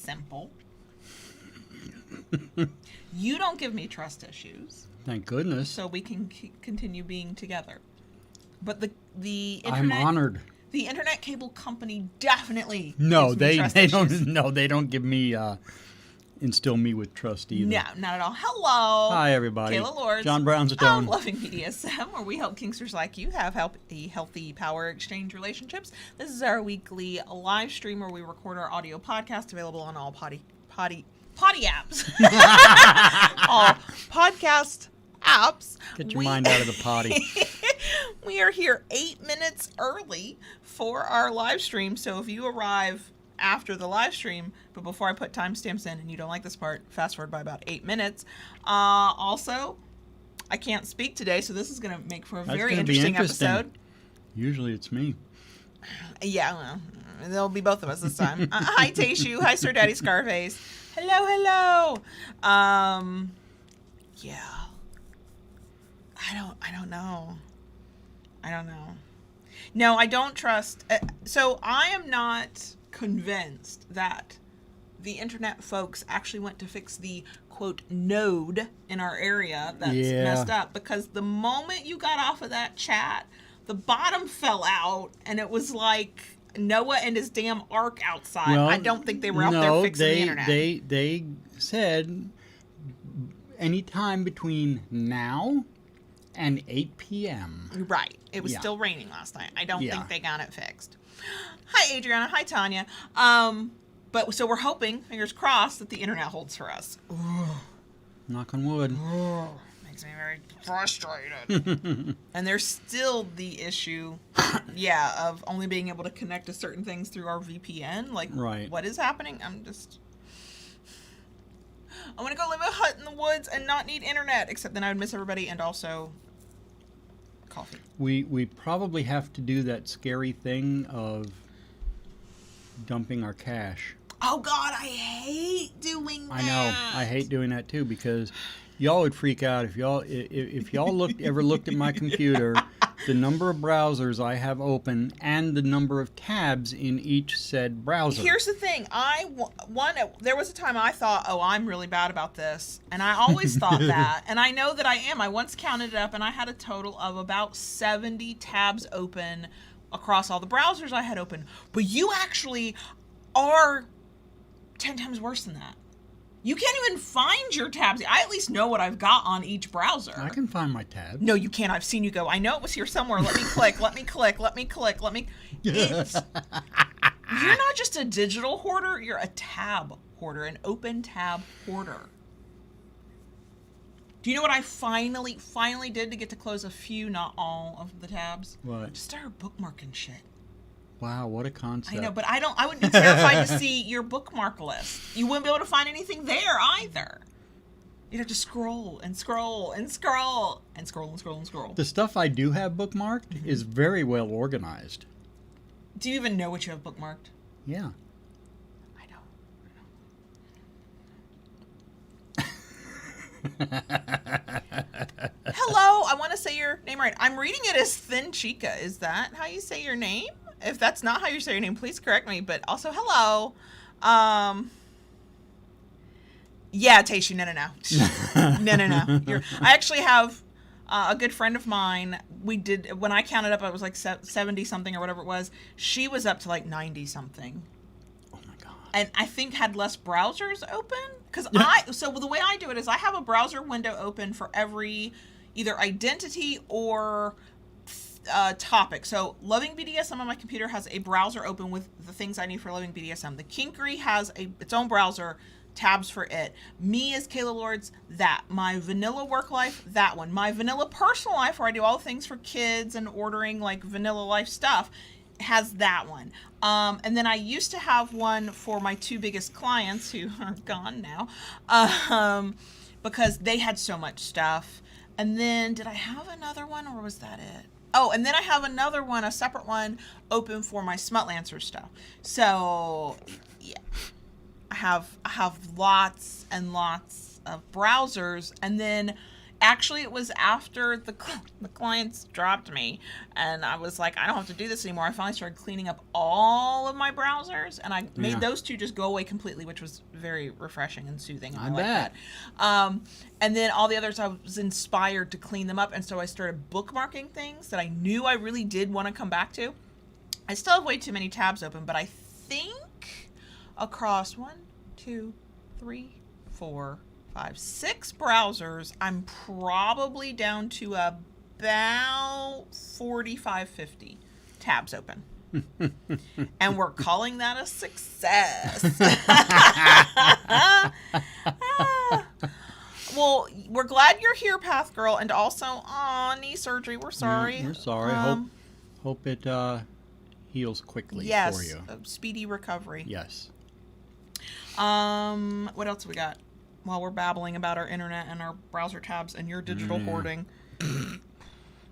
simple. You don't give me trust issues. Thank goodness. So we can continue being together. But the internet... I'm honored. The internet cable company definitely No, gives me trust issues. they don't give me instill me with trust either. No, not at all. Hello. Hi everybody. Kayla Lords. John Brownstone. Loving BDSM, where we help kinksters like you have healthy power exchange relationships. This is our weekly live stream where we record our audio podcast, available on all potty apps. All podcast apps. Get your mind out of the potty. We are here 8 minutes early for our live stream. So if you arrive after the live stream, but before I put timestamps in and you don't like this part, fast forward by about 8 minutes. Also, I can't speak today, so this is going to make for a very interesting episode. Usually it's me. Yeah, well, there'll be both of us this time. Hi, Tayshu. Hi, Sir Daddy Scarface. Hello. Yeah. I don't know. No, I don't trust. So I am not convinced that the internet folks actually went to fix the quote node in our area that's messed up, because the moment you got off of that chat, the bottom fell out and it was like Noah and his damn ark outside. Well, I don't think they were out there fixing the internet. They said anytime between now and 8 p.m. Right. It was still raining last night. I don't think they got it fixed. Hi, Adriana. Hi, Tanya. But so we're hoping, fingers crossed, that the internet holds for us. Knock on wood. Makes me very frustrated. And there's still the issue, of only being able to connect to certain things through our VPN. Like, what is happening? I want to go live in a hut in the woods and not need internet, except then I would miss everybody and also coffee. We probably have to do that scary thing of dumping our cash. Oh God, I hate doing that. I know. I hate doing that too, because y'all would freak out if y'all ever looked at my computer, the number of browsers I have open and the number of tabs in each said browser. Here's the thing. There was a time I thought, I'm really bad about this. And I always thought that. And I know that I am. I once counted it up and I had a total of about 70 tabs open across all the browsers I had open. But you actually are 10 times worse than that. You can't even find your tabs. I at least know what I've got on each browser. I can find my tabs. No, you can't. I've seen you go, I know it was here somewhere. Let me click. You're not just a digital hoarder. You're a tab hoarder, an open tab hoarder. Do you know what I finally did to get to close a few, not all, of the tabs? What? Just started bookmarking shit. Wow, what a concept. I know, but I would be terrified to see your bookmark list. You wouldn't be able to find anything there either. You'd have to scroll and scroll and scroll and scroll and scroll and scroll. The stuff I do have bookmarked is very well organized. Do you even know what you have bookmarked? Yeah. I don't. Hello, I want to say your name right. I'm reading it as Thin Chica. Is that how you say your name? If that's not how you say your name, please correct me. But also, hello. Yeah, Tayshu, no. I actually have a good friend of mine. When I counted up, it was like 70 something or whatever it was. She was up to like 90 something. Oh my God. And I think had less browsers open. So the way I do it is I have a browser window open for every either identity or topic. So Loving BDSM on my computer has a browser open with the things I need for Loving BDSM. The Kinkery has its own browser, tabs for it. Me as Kayla Lords, that. My vanilla work life, that one. My vanilla personal life, where I do all the things for kids and ordering like vanilla life stuff, has that one. And then I used to have one for my two biggest clients who are gone now, because they had so much stuff. And then did I have another one, or was that it? Oh, and then I have another one, a separate one, open for my Smutlancer stuff. So, yeah, I have lots and lots of browsers, and then Actually, it was after the clients dropped me, and I was like, I don't have to do this anymore. I finally started cleaning up all of my browsers, and I made those two just go away completely, which was very refreshing and soothing. And I like bet. that. And then all the others, I was inspired to clean them up, and so I started bookmarking things that I knew I really did want to come back to. I still have way too many tabs open, but I think across 1, 2, 3, 4, 5, 6 browsers, I'm probably down to about 45, 50 tabs open. And we're calling that a success. Well, we're glad you're here, Path Girl, and also, knee surgery. We're sorry. Yeah, we're sorry. Hope it heals quickly for you. Yes, speedy recovery. Yes. What else we got? While we're babbling about our internet and our browser tabs and your digital hoarding.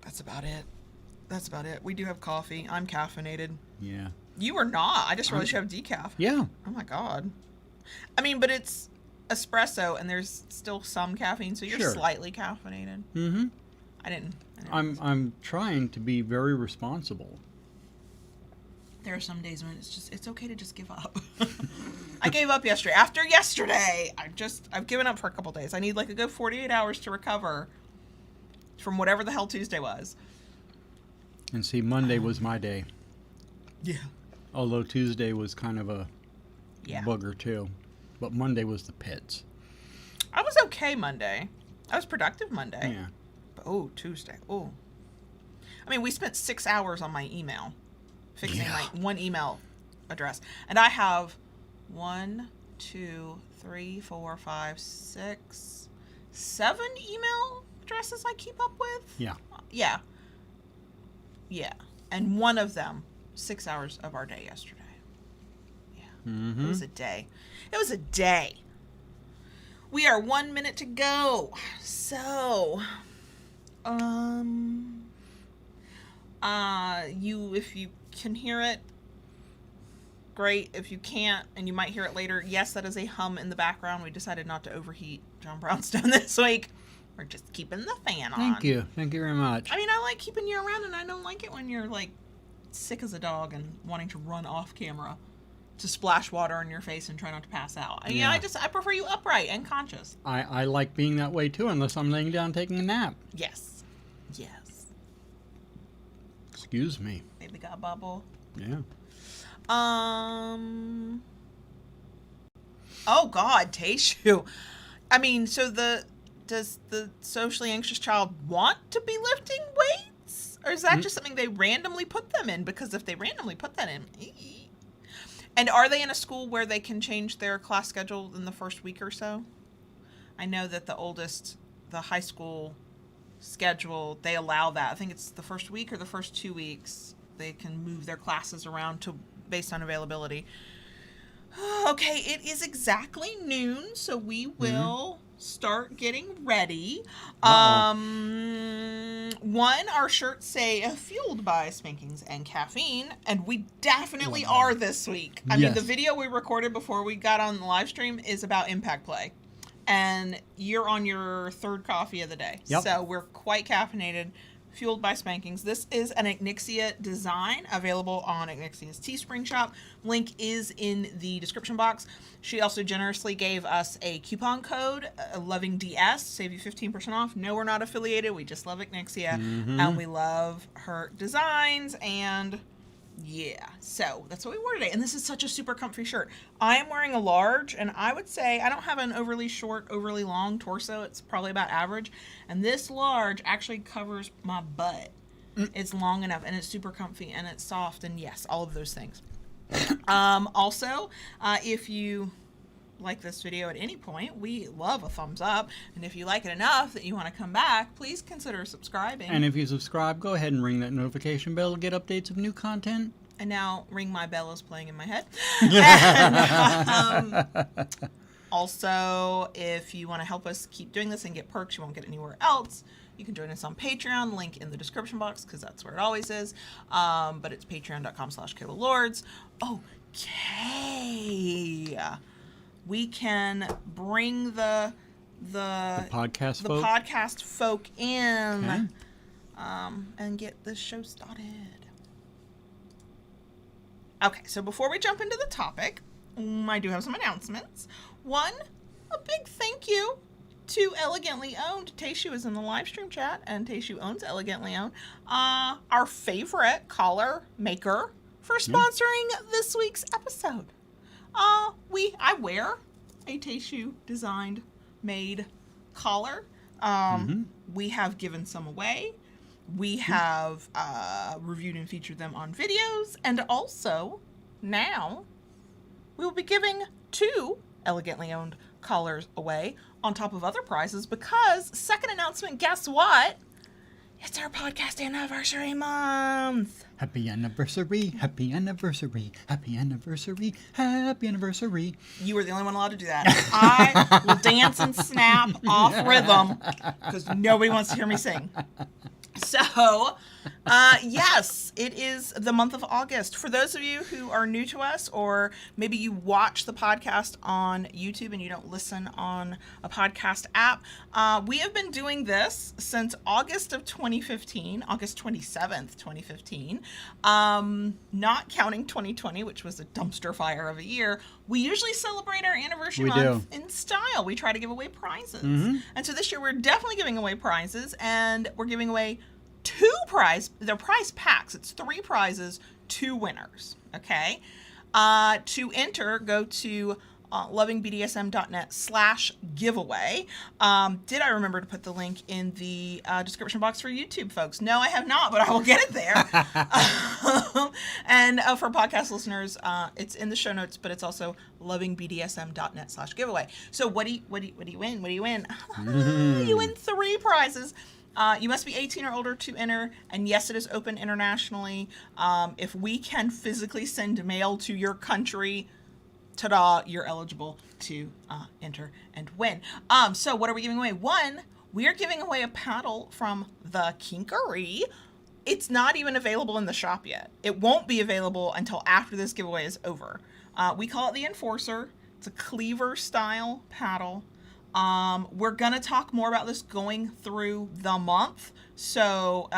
That's about it. We do have coffee. I'm caffeinated. Yeah. You are not. I just realized you have decaf. Yeah. Oh my God. I mean, but it's espresso and there's still some caffeine, so you're slightly caffeinated. Mm-hmm. I didn't I'm trying to be very responsible. There are some days when it's okay to just give up. I gave up yesterday. After yesterday, I've given up for a couple days. I need like a good 48 hours to recover from whatever the hell Tuesday was. And see, Monday was my day. Yeah. Although Tuesday was kind of a booger too. But Monday was the pits. I was okay Monday. I was productive Monday. Yeah. But, Tuesday. Oh. I mean, we spent 6 hours on my email. Fixing like one email address. And I have 1, 2, 3, 4, 5, 6, 7 email addresses I keep up with. Yeah. Yeah. And one of them, 6 hours of our day yesterday. Yeah. Mm-hmm. It was a day. We are 1 minute to go. So, if you can hear it, great. If you can't, and you might hear it later, yes, that is a hum in the background. We decided not to overheat John Brownstone this week. We're just keeping the fan on. Thank you very much. I mean, I like keeping you around, and I don't like it when you're like sick as a dog and wanting to run off camera to splash water on your face and try not to pass out. I prefer you upright and conscious. I like being that way too, unless I'm laying down taking a nap. Yes. Excuse me. Baby got bubble. Yeah. Oh God, Tayshu. I mean, so does the socially anxious child want to be lifting weights? Or is that just something they randomly put them in? Because if they randomly put that in... And are they in a school where they can change their class schedule in the first week or so? I know that the oldest, the high school schedule, they allow that. I think it's the first week or the first 2 weeks. They can move their classes around based on availability. Okay, it is exactly noon, so we will start getting ready. Our shirts say fueled by spankings and caffeine, and we definitely are this week. I mean, the video we recorded before we got on the live stream is about impact play, and you're on your third coffee of the day. Yep. So we're quite caffeinated. Fueled by Spankings. This is an Ignitia design available on Ignixia's Teespring shop. Link is in the description box. She also generously gave us a coupon code, LovingDS, save you 15% off. No, we're not affiliated. We just love Ignitia, and we love her designs, and yeah. So that's what we wore today, and this is such a super comfy shirt. I am wearing a large, and I would say I don't have an overly short, overly long torso. It's probably about average, and this large actually covers my butt. It's long enough, and it's super comfy, and it's soft, and yes, all of those things. Also, if you like this video at any point, we love a thumbs up, and if you like it enough that you want to come back, please consider subscribing. And if you subscribe, go ahead and ring that notification bell to get updates of new content. And now Ring My Bell is playing in my head. Also, if you want to help us keep doing this and get perks you won't get anywhere else, you can join us on Patreon, link in the description box, because that's where it always is. But it's patreon.com/KaylaLords. Okay. We can bring the the podcast the folk? podcast folk in, Okay. and get this show started. Okay, so before we jump into the topic, I do have some announcements. One, a big thank you to Elegantly Owned. Tayshu is in the live stream chat, and Tayshu owns Elegantly Owned, our favorite collar maker, for sponsoring this week's episode. I wear a Tayshu designed, made collar. We have given some away. We have reviewed and featured them on videos, and also now we will be giving 2 Elegantly Owned collars away on top of other prizes because, second announcement, guess what? It's our podcast anniversary month. Happy anniversary, happy anniversary, happy anniversary, happy anniversary. You were the only one allowed to do that. I will dance and snap off rhythm because nobody wants to hear me sing. So, yes, it is the month of August. For those of you who are new to us, or maybe you watch the podcast on YouTube and you don't listen on a podcast app, we have been doing this since August of 2015, August 27th, 2015, not counting 2020, which was a dumpster fire of a year. We usually celebrate our anniversary month in style. We try to give away prizes. And so this year we're definitely giving away prizes, and we're giving away 2 they're prize packs. It's 3 prizes, 2 winners. Okay. To enter, go to lovingbdsm.net/giveaway. Did I remember to put the link in the description box for YouTube, folks? No, I have not, but I will get it there. And for podcast listeners, it's in the show notes, but it's also lovingbdsm.net/giveaway. So what do you win? What do you win? You win 3 prizes. You must be 18 or older to enter, and yes, it is open internationally. If we can physically send mail to your country, ta-da, you're eligible to enter and win. So what are we giving away? 1, we are giving away a paddle from the Kinkery. It's not even available in the shop yet. It won't be available until after this giveaway is over. We call it the Enforcer. It's a cleaver style paddle. We're going to talk more about this going through the month. So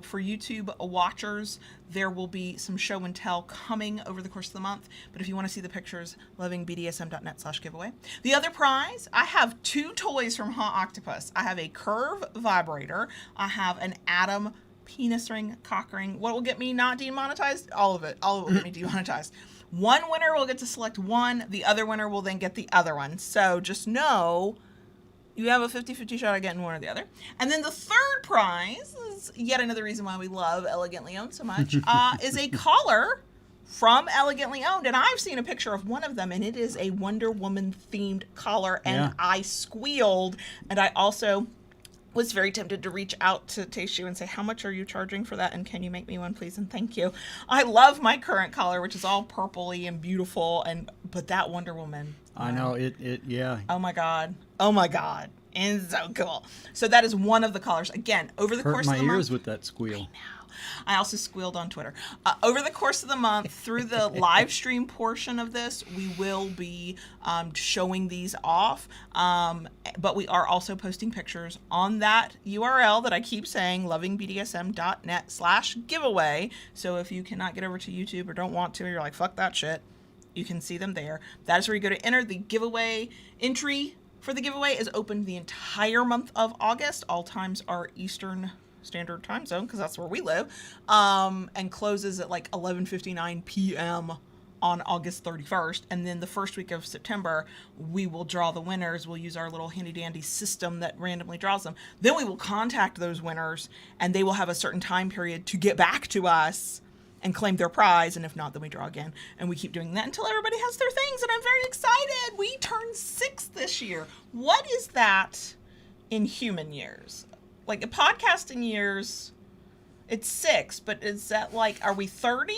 for YouTube watchers, there will be some show and tell coming over the course of the month. But if you want to see the pictures, lovingbdsm.net/giveaway. The other prize, I have 2 toys from Hot Octopus. I have a Curve vibrator. I have an Atom penis ring, cock ring. What will get me not demonetized? All of it. All of it will get me demonetized. One winner will get to select one. The other winner will then get the other one. So just know you have a 50-50 shot at getting one or the other. And then the third prize is yet another reason why we love Elegantly Owned so much, is a collar from Elegantly Owned. And I've seen a picture of one of them, and it is a Wonder Woman themed collar. And I squealed. And I also was very tempted to reach out to Tayshu and say, how much are you charging for that? And can you make me one, please? And thank you. I love my current collar, which is all purpley and beautiful. But that Wonder Woman. I know yeah. Oh my God. And so cool. So that is one of the collars. Again, over the course of the month. Hurt my ears with that squeal. I also squealed on Twitter. Over the course of the month, through the live stream portion of this, we will be showing these off. But we are also posting pictures on that URL that I keep saying, lovingbdsm.net/giveaway. So if you cannot get over to YouTube or don't want to, or you're like, fuck that shit, you can see them there. That is where you go to enter. The giveaway entry for the giveaway is open the entire month of August. All times are Eastern Standard Time Zone because that's where we live, and closes at like 11:59 p.m. on August 31st. And then the first week of September, we will draw the winners. We'll use our little handy-dandy system that randomly draws them. Then we will contact those winners, and they will have a certain time period to get back to us and claim their prize, and if not, then we draw again. And we keep doing that until everybody has their things, and I'm very excited. We turned 6 this year. What is that in human years? Like, a podcasting years, it's 6, but is that like, are we 30?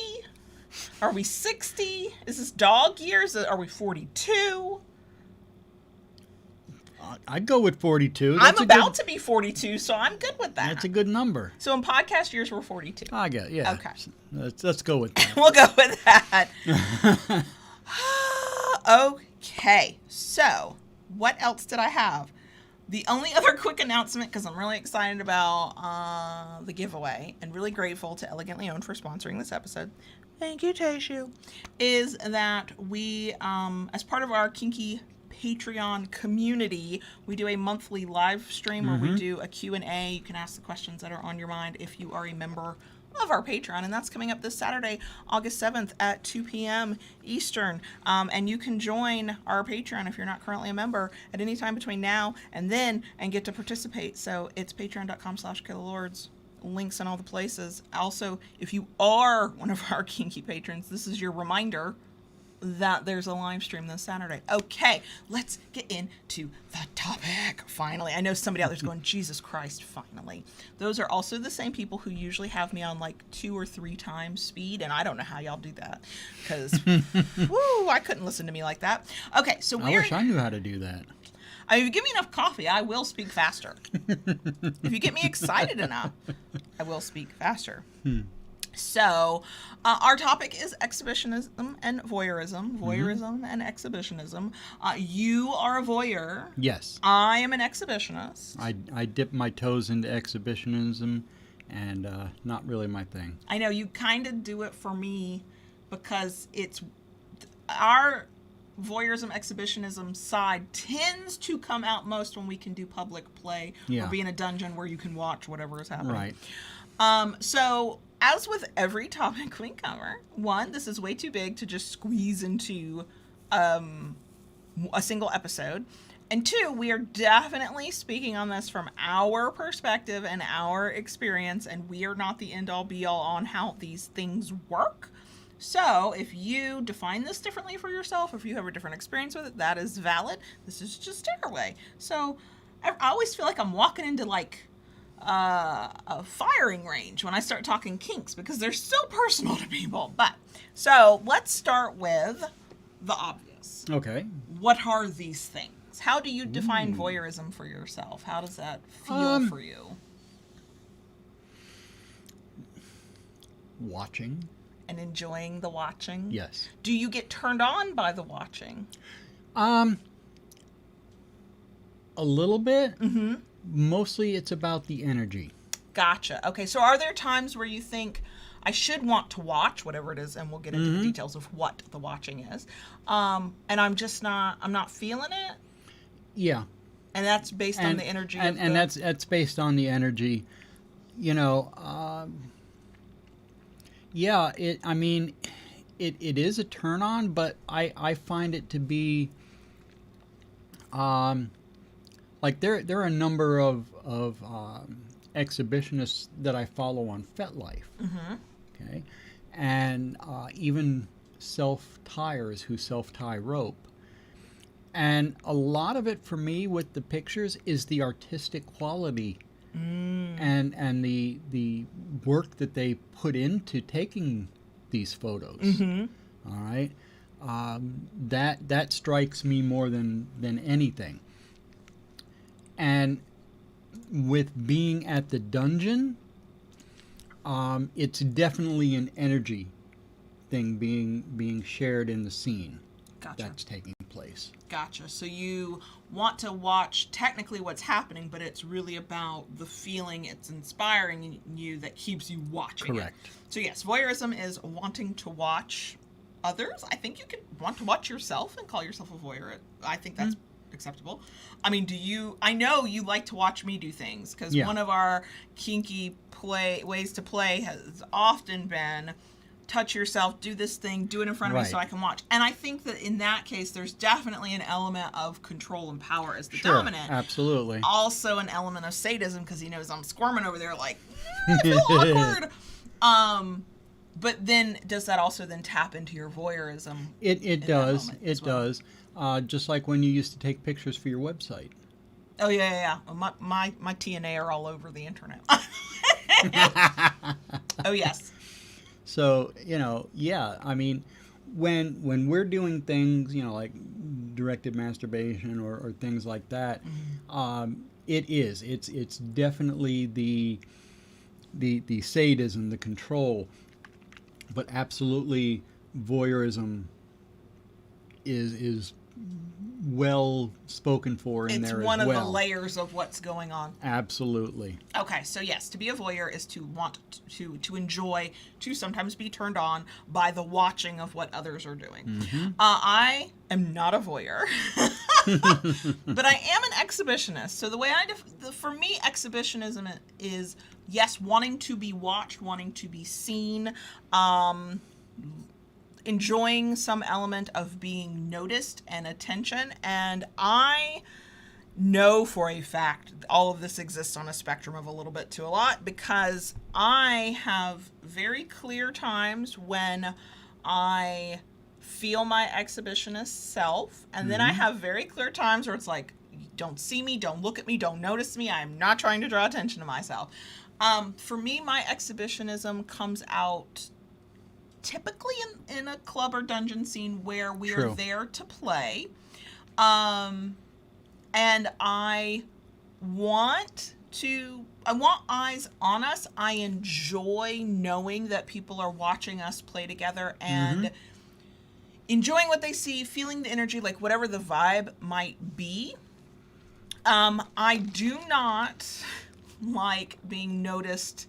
Are we 60? Is this dog years? Are we 42? I'd go with 42. I'm about to be 42, so I'm good with that. That's a good number. So in podcast years, we're 42. I get, yeah. Okay. Let's go with that. We'll go with that. Okay, so what else did I have? The only other quick announcement, because I'm really excited about the giveaway and really grateful to Elegantly Owned for sponsoring this episode. Thank you, Taishu. Is that we, as part of our Kinky Patreon community, we do a monthly live stream where we do a Q&A. You can ask the questions that are on your mind if you are a member of our Patreon, and that's coming up this Saturday, August 7th at 2 p.m. Eastern. And you can join our Patreon if you're not currently a member at any time between now and then and get to participate. So it's patreon.com/KaylaLords. Links in all the places. Also, if you are one of our kinky patrons, this is your reminder that there's a live stream this Saturday. Okay, let's get into the topic. Finally, I know somebody out there's going, Jesus Christ, finally. Those are also the same people who usually have me on like 2 or 3 times speed, and I don't know how y'all do that because, woo, I couldn't listen to me like that. Okay, so I wish I knew how to do that. If you give me enough coffee, I will speak faster. If you get me excited enough, I will speak faster. So, our topic is exhibitionism and voyeurism. Voyeurism and exhibitionism. You are a voyeur. Yes. I am an exhibitionist. I dip my toes into exhibitionism, and not really my thing. I know you kind of do it for me because it's our voyeurism exhibitionism side tends to come out most when we can do public play or be in a dungeon where you can watch whatever is happening. Right. So as with every topic we cover, one, this is way too big to just squeeze into a single episode. And two, we are definitely speaking on this from our perspective and our experience, and we are not the end-all be-all on how these things work. So if you define this differently for yourself, if you have a different experience with it, that is valid. This is just our way. So I always feel like I'm walking into like a firing range when I start talking kinks because they're so personal to people. But so let's start with the obvious. Okay. What are these things? How do you define voyeurism for yourself? How does that feel for you? Watching. And enjoying the watching? Yes. Do you get turned on by the watching? A little bit. Mm-hmm. Mostly it's about the energy. Gotcha. Okay, so are there times where you think, I should want to watch whatever it is, and we'll get into the details of what the watching is, and I'm not feeling it? Yeah. And that's based on the energy of and that's based on the energy. You know, yeah, it is a turn on, but I find it to be like there are a number of exhibitionists that I follow on FetLife. Okay, and even self-tiers who self-tie rope. And a lot of it for me with the pictures is the artistic quality and the work that they put into taking these photos. All right, that strikes me more than anything. And with being at the dungeon, it's definitely an energy thing being shared in the scene. Gotcha. That's taking place. Gotcha. So you want to watch technically what's happening, but it's really about the feeling it's inspiring you that keeps you watching. Correct. It. So yes, voyeurism is wanting to watch others. I think you could want to watch yourself and call yourself a voyeur. I think that's acceptable. I mean, I know you like to watch me do things because one of our kinky ways to play has often been touch yourself, do this thing, do it in front of me so I can watch. And I think that in that case, there's definitely an element of control and power as the dominant. Absolutely. Also an element of sadism because he knows I'm squirming over there like, I feel awkward. But then does that also then tap into your voyeurism? It does. It does. Just like when you used to take pictures for your website. Oh, yeah. My TNA are all over the internet. Oh, yes. So, I mean, when we're doing things, like directed masturbation or things like that, it's definitely the sadism, the control, but absolutely voyeurism is well spoken for in it's there as one well. of the layers of what's going on. Absolutely. Okay, so yes, to be a voyeur is to want to enjoy, to sometimes be turned on by the watching of what others are doing. Mm-hmm. I am not a voyeur, but I am an exhibitionist. So the way for me, exhibitionism is, yes, wanting to be watched, wanting to be seen, enjoying some element of being noticed and attention. And I know for a fact all of this exists on a spectrum of a little bit to a lot, because I have very clear times when I feel my exhibitionist self, and then I have very clear times where it's like, don't see me, don't look at me, don't notice me, I'm not trying to draw attention to myself. For me, my exhibitionism comes out typically in a club or dungeon scene where we are there to play. And I want eyes on us. I enjoy knowing that people are watching us play together and enjoying what they see, feeling the energy, like whatever the vibe might be. I do not like being noticed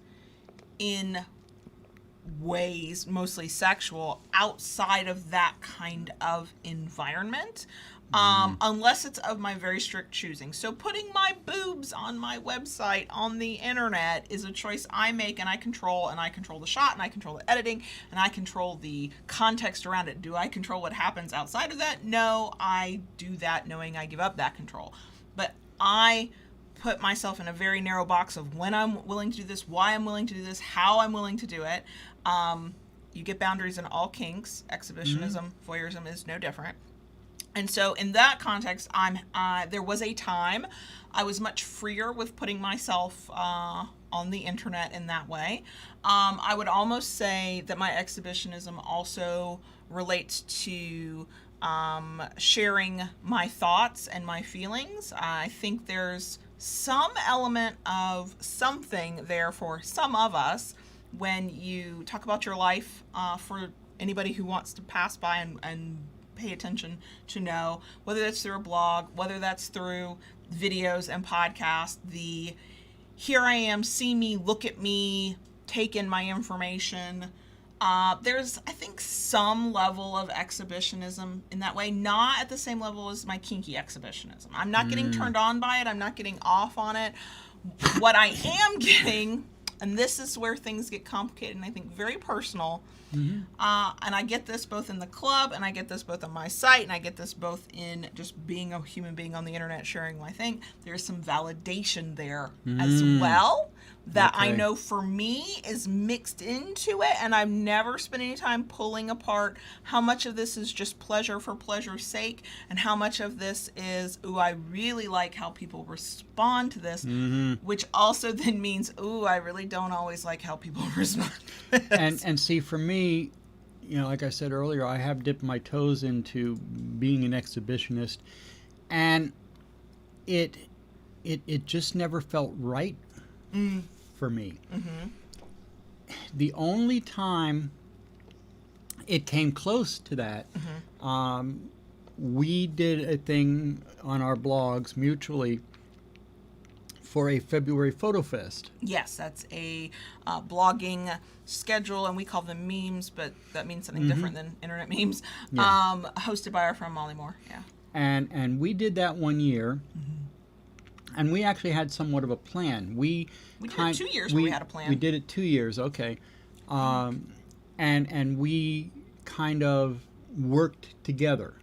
in ways, mostly sexual, outside of that kind of environment. Unless it's of my very strict choosing. So putting my boobs on my website on the internet is a choice I make and I control the shot, and I control the editing, and I control the context around it. Do I control what happens outside of that? No, I do that knowing I give up that control. But I put myself in a very narrow box of when I'm willing to do this, why I'm willing to do this, how I'm willing to do it. You get boundaries in all kinks. Exhibitionism, voyeurism is no different. And so in that context, there was a time I was much freer with putting myself on the internet in that way. I would almost say that my exhibitionism also relates to sharing my thoughts and my feelings. I think there's some element of something there for some of us when you talk about your life, for anybody who wants to pass by and pay attention to know, whether that's through a blog, whether that's through videos and podcasts, the here I am, see me, look at me, take in my information. There's, I think, some level of exhibitionism in that way, not at the same level as my kinky exhibitionism. I'm not getting turned on by it. I'm not getting off on it. What I am getting, and this is where things get complicated and I think very personal, and I get this both in the club, and I get this both on my site, and I get this both in just being a human being on the internet sharing my thing. There's some validation there as well that I know for me is mixed into it, and I've never spent any time pulling apart how much of this is just pleasure for pleasure's sake, and how much of this is, ooh, I really like how people respond to this, which also then means, ooh, I really don't always like how people respond to this. And see, for me, you know, like I said earlier, I have dipped my toes into being an exhibitionist, and it just never felt right for me. The only time it came close to that, we did a thing on our blogs mutually for a February Photo Fest. Yes, that's a blogging schedule, and we call them memes, but that means something different than internet memes. Hosted by our friend Molly Moore. Yeah. And we did that one year, and we actually had somewhat of a plan. We did it 2 years where we had a plan. We did it 2 years, okay. And we kind of worked together,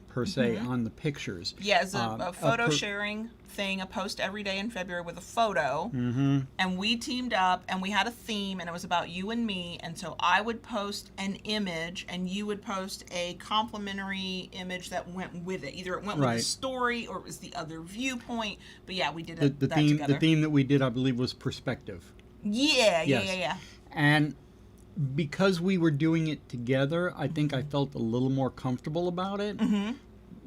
per se, on the pictures. Yeah, it's a photo sharing thing, a post every day in February with a photo, and we teamed up and we had a theme, and it was about you and me, and so I would post an image and you would post a complimentary image that went with it. Either it went with the story or it was the other viewpoint, but yeah, we did that together. The theme that we did, I believe, was perspective. Yeah. And because we were doing it together, I think I felt a little more comfortable about it,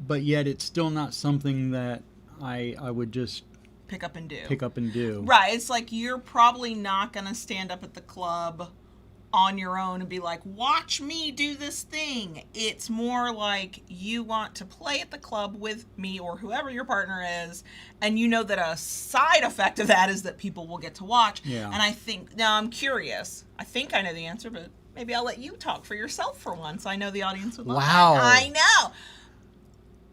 but yet it's still not something that I would just pick up and do. Right. It's like you're probably not going to stand up at the club on your own and be like, watch me do this thing. It's more like you want to play at the club with me or whoever your partner is, and you know that a side effect of that is that people will get to watch. Yeah. And I think, now I'm curious. I think I know the answer, but maybe I'll let you talk for yourself for once. I know the audience would love Wow. that. I know.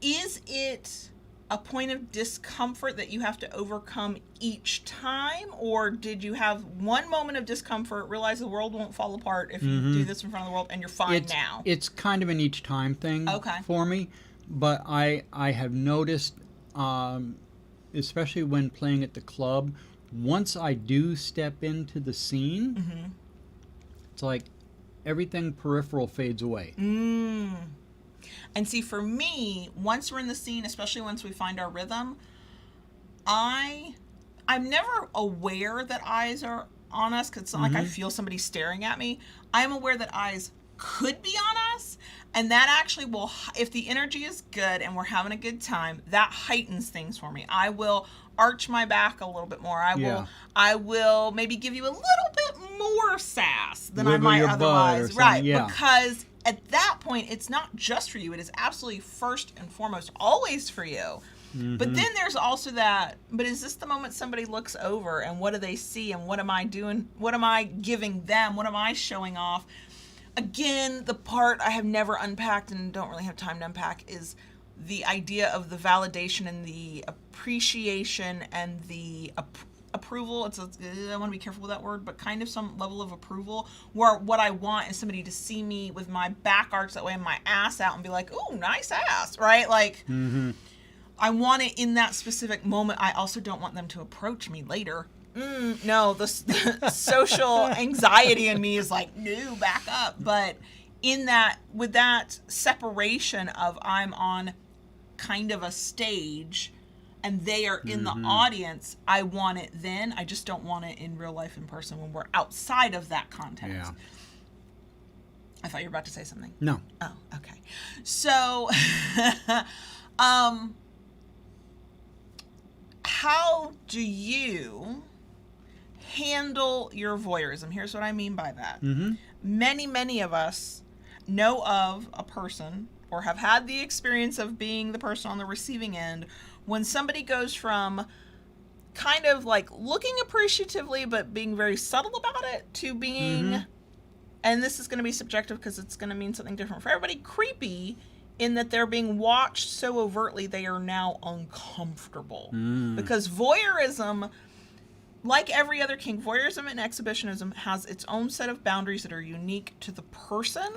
Is it a point of discomfort that you have to overcome each time, or did you have one moment of discomfort, realize the world won't fall apart if you do this in front of the world, and you're fine now? It's kind of an each time thing for me, but I have noticed, especially when playing at the club, once I do step into the scene, it's like everything peripheral fades away. And see, for me, once we're in the scene, especially once we find our rhythm, I'm never aware that eyes are on us, because it's not like I feel somebody staring at me. I'm aware that eyes could be on us, and that actually will, if the energy is good and we're having a good time, that heightens things for me. I will arch my back a little bit more. I will maybe give you a little bit more sass than Wiggle I might your otherwise. butt or Right, something, yeah. because at that point, it's not just for you. It is absolutely first and foremost always for you. But then there's also that, but is this the moment somebody looks over and what do they see and what am I doing? What am I giving them? What am I showing off? Again, the part I have never unpacked and don't really have time to unpack is the idea of the validation and the appreciation and the approval. I want to be careful with that word, but kind of some level of approval, where what I want is somebody to see me with my back arched that way and my ass out and be like, ooh, nice ass, right? Like, I want it in that specific moment. I also don't want them to approach me later. No, the social anxiety in me is like, no, back up. But in that, with that separation of I'm on kind of a stage and they are in the audience, I want it then. I just don't want it in real life in person when we're outside of that context. Yeah. I thought you were about to say something. No. Oh, okay. So, how do you handle your voyeurism? Here's what I mean by that. Many of us know of a person or have had the experience of being the person on the receiving end when somebody goes from kind of like looking appreciatively but being very subtle about it to being, and this is going to be subjective because it's going to mean something different for everybody, creepy, in that they're being watched so overtly they are now uncomfortable. Because voyeurism, like every other kink, voyeurism and exhibitionism has its own set of boundaries that are unique to the person.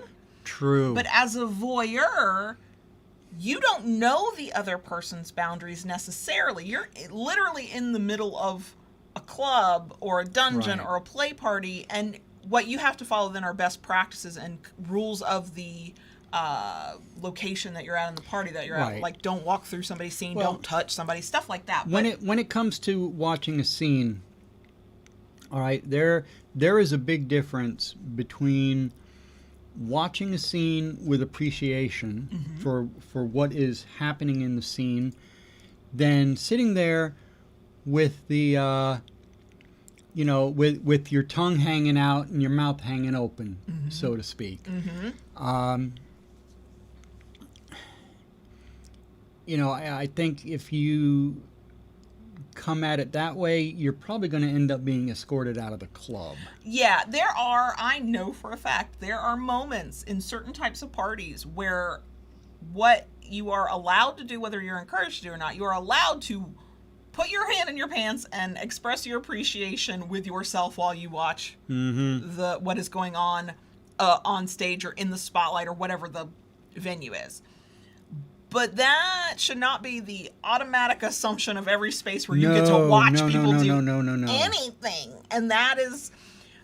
True. But as a voyeur, you don't know the other person's boundaries necessarily. You're literally in the middle of a club or a dungeon or a play party, and what you have to follow then are best practices and rules of the location that you're at in the party that you're at. Like, don't walk through somebody's scene, don't touch somebody, stuff like that. When it comes to watching a scene, all right, there is a big difference between watching a scene with appreciation for what is happening in the scene, than sitting there with the with your tongue hanging out and your mouth hanging open, so to speak. I think if you come at it that way, you're probably going to end up being escorted out of the club. Yeah, I know for a fact, there are moments in certain types of parties where what you are allowed to do, whether you're encouraged to do or not, you are allowed to put your hand in your pants and express your appreciation with yourself while you watch what is going on stage or in the spotlight or whatever the venue is. But that should not be the automatic assumption of every space where you get to watch people do anything. And that is,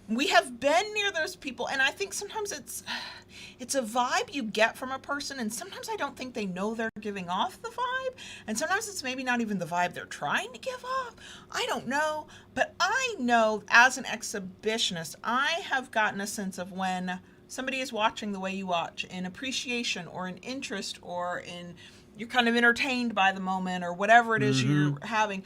we have been near those people, and I think sometimes it's a vibe you get from a person, and sometimes I don't think they know they're giving off the vibe, and sometimes it's maybe not even the vibe they're trying to give off. I don't know, but I know as an exhibitionist, I have gotten a sense of when somebody is watching the way you watch, in appreciation or in interest or in, you're kind of entertained by the moment or whatever it is you're having.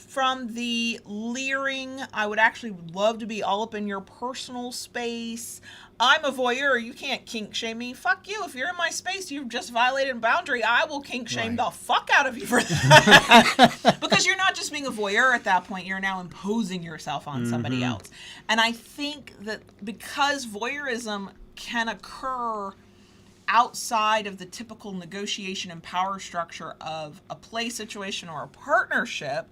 from the leering, I would actually love to be all up in your personal space. I'm a voyeur. You can't kink shame me. Fuck you. If you're in my space, you've just violated a boundary. I will kink shame the fuck out of you for that. Because you're not just being a voyeur at that point. You're now imposing yourself on somebody else. And I think that because voyeurism can occur outside of the typical negotiation and power structure of a play situation or a partnership,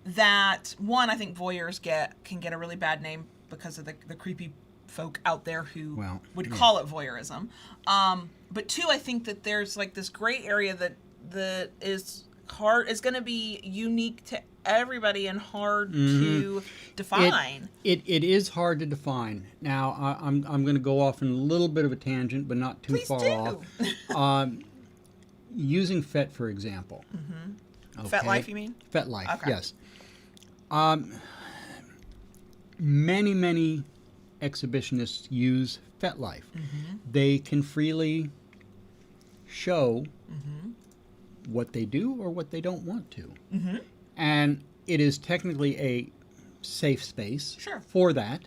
that one, I think voyeurs can get a really bad name because of the creepy folk out there who would call it voyeurism. But two, I think that there's like this gray area that is going to be unique to everybody and hard to define. It is hard to define. Now, I'm going to go off in a little bit of a tangent, but not too Please far do. off. Using FET, for example. Okay. FET Life, you mean? FET Life, okay. Yes. Many exhibitionists use FET Life. They can freely show what they do or what they don't want to. And it is technically a safe space for that.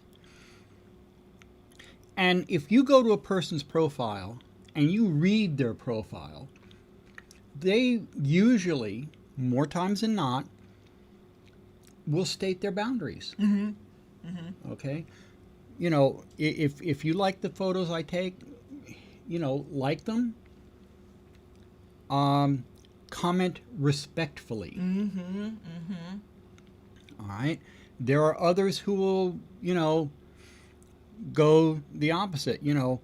And if you go to a person's profile and you read their profile, they usually, more times than not, will state their boundaries. Okay? You know, if you like the photos I take, you know, like them. Comment respectfully. All right? There are others who will, you know, go the opposite. You know,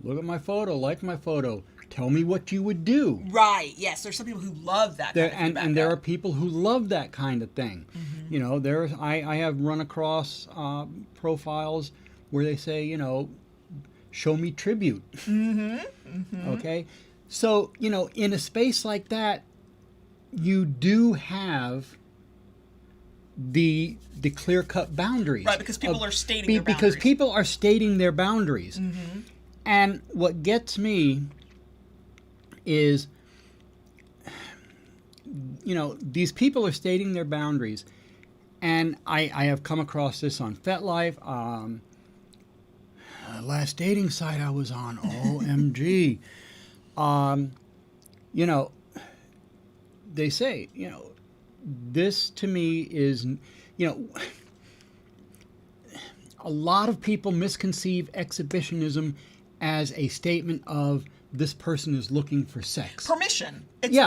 look at my photo, like my photo. Tell me what you would do. Right. Yes. There's some people who love that. And there are people who love that kind of thing. You know, I have run across profiles where they say, you know, show me tribute. Okay. So, you know, in a space like that, you do have the clear-cut boundaries. Right, because people are stating their boundaries. Because people are stating their boundaries. And what gets me is, you know, these people are stating their boundaries. And I have come across this on FetLife. Last dating site I was on, OMG. You know, they say, you know, this to me is, you know, a lot of people misconceive exhibitionism as a statement of this person is looking for sex. Permission. It's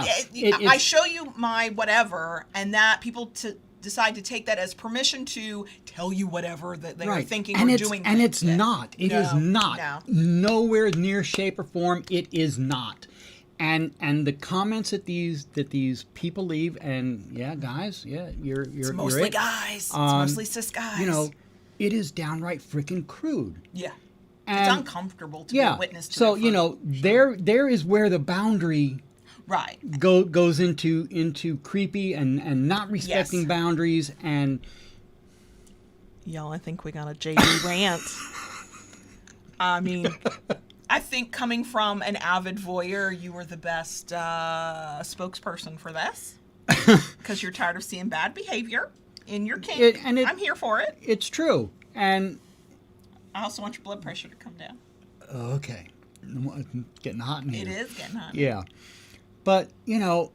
I show you my whatever, and that people decide to take that as permission to tell you whatever that they are thinking or doing. And it's not. It is not. No. Nowhere near shape or form. It is not. And the comments that these people leave, and guys, you're mostly you're guys. It's mostly cis guys. You know, it is downright freaking crude. Yeah. And it's uncomfortable to be a witness to. So, you know, there is where the boundary goes into creepy and not respecting boundaries. And y'all, I think we got a JD rant. I mean, I think coming from an avid voyeur, you were the best spokesperson for this, because you're tired of seeing bad behavior in your kink. I'm here for it. It's true. And I also want your blood pressure to come down. Okay. It's getting hot in here. It is getting hot. Yeah. But, you know,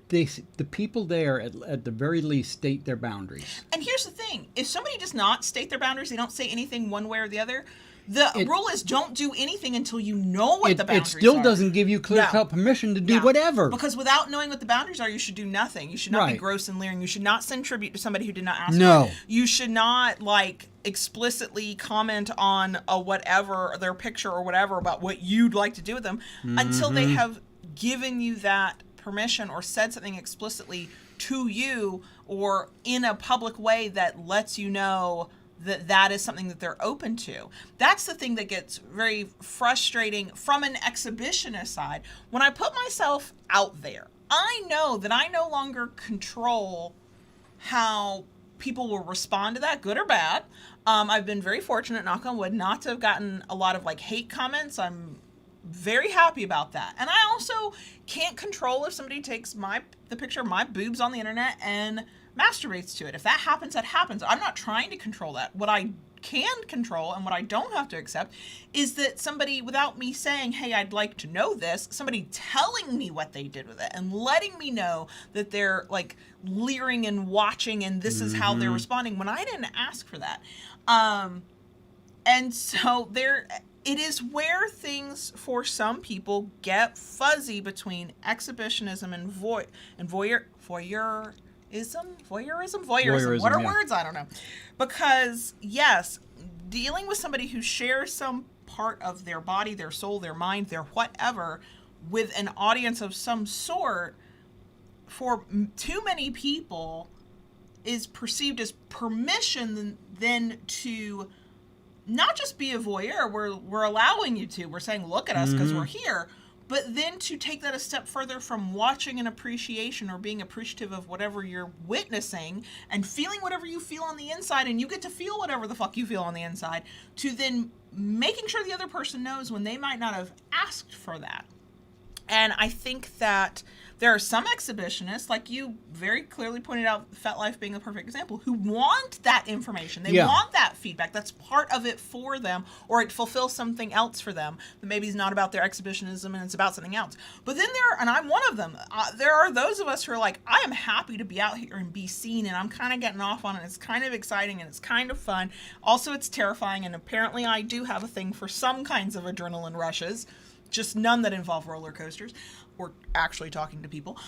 the people there, at the very least, state their boundaries. And here's the thing. If somebody does not state their boundaries, they don't say anything one way or the other, the rule is don't do anything until you know what the boundaries are. It still doesn't give you clear-cut permission to do whatever. Because without knowing what the boundaries are, you should do nothing. You should not be gross and leering. You should not send tribute to somebody who did not ask for it. You should not, like, explicitly comment on a whatever, their picture or whatever, about what you'd like to do with them until they have given you that permission or said something explicitly to you or in a public way that lets you know that is something that they're open to. That's the thing that gets very frustrating from an exhibitionist side. When I put myself out there, I know that I no longer control how people will respond to that, good or bad. I've been very fortunate, knock on wood, not to have gotten a lot of like hate comments. I'm very happy about that. And I also can't control if somebody takes the picture of my boobs on the internet and masturbates to it. If that happens, that happens. I'm not trying to control that. What I can control and what I don't have to accept is that somebody, without me saying, hey, I'd like to know this, somebody telling me what they did with it and letting me know that they're like leering and watching and this is how they're responding when I didn't ask for that. And so it is where things for some people get fuzzy between exhibitionism and voyeurism. What are words? I don't know. Because, yes, dealing with somebody who shares some part of their body, their soul, their mind, their whatever, with an audience of some sort, for too many people, is perceived as permission then to not just be a voyeur. We're allowing you to. We're saying, look at us because we're here. But then to take that a step further from watching an appreciation or being appreciative of whatever you're witnessing and feeling whatever you feel on the inside, and you get to feel whatever the fuck you feel on the inside, to then making sure the other person knows when they might not have asked for that. And I think that there are some exhibitionists, like you very clearly pointed out, FetLife being a perfect example, who want that information. They want that feedback. That's part of it for them, or it fulfills something else for them that maybe is not about their exhibitionism and it's about something else. But then and I'm one of them, there are those of us who are like, I am happy to be out here and be seen, and I'm kind of getting off on it. It's kind of exciting and it's kind of fun. Also, it's terrifying, and apparently I do have a thing for some kinds of adrenaline rushes. Just none that involve roller coasters or actually talking to people.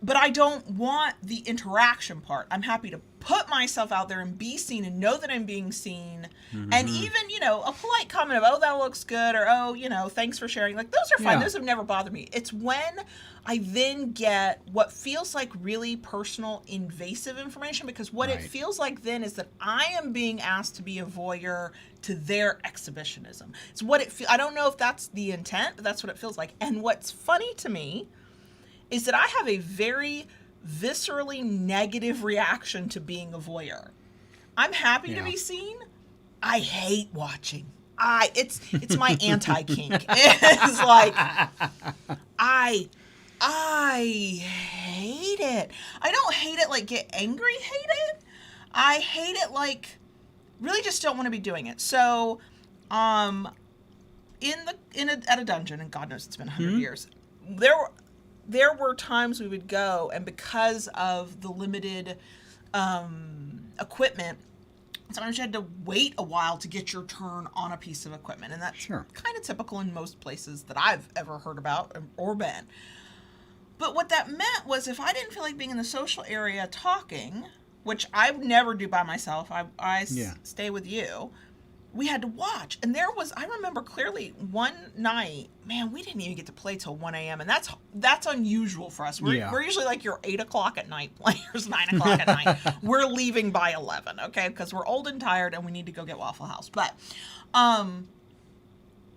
But I don't want the interaction part. I'm happy to put myself out there and be seen and know that I'm being seen. And even, a polite comment of, oh, that looks good, or, oh, thanks for sharing. Like, those are fine. Those have never bothered me. It's when I then get what feels like really personal, invasive information, because what it feels like then is that I am being asked to be a voyeur to their exhibitionism. It's what it feels. I don't know if that's the intent, but that's what it feels like. And what's funny to me is that I have a very viscerally negative reaction to being a voyeur. I'm happy to be seen. I hate watching. It's my anti-kink. It's like, I hate it. I don't hate it like get angry hate it. I hate it like really just don't want to be doing it. So, at a dungeon, and God knows it's been 100 years, there were times we would go, and because of the limited equipment, sometimes you had to wait a while to get your turn on a piece of equipment, and that's kind of typical in most places that I've ever heard about or been. But what that meant was if I didn't feel like being in the social area talking, which I would never do by myself, I stay with you, we had to watch. And I remember clearly one night, man, we didn't even get to play till 1 a.m. And that's unusual for us. We're usually like your 8 o'clock at night players, 9 o'clock at night. We're leaving by 11, okay? Because we're old and tired and we need to go get Waffle House. But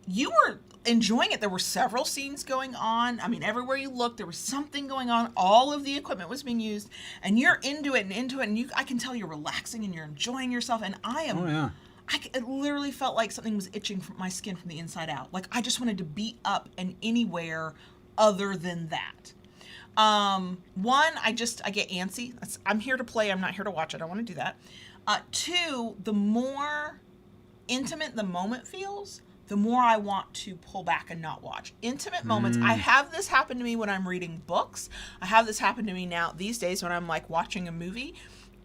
you were enjoying it. There were several scenes going on. I mean, everywhere you looked, there was something going on. All of the equipment was being used. And you're into it, and I can tell you're relaxing and you're enjoying yourself. And I am... it literally felt like something was itching from my skin from the inside out. Like, I just wanted to be up and anywhere other than that. One, I get antsy. I'm here to play. I'm not here to watch. I don't want to do that. Two, the more intimate the moment feels, the more I want to pull back and not watch. Intimate moments. I have this happen to me when I'm reading books. I have this happen to me now these days when I'm like watching a movie.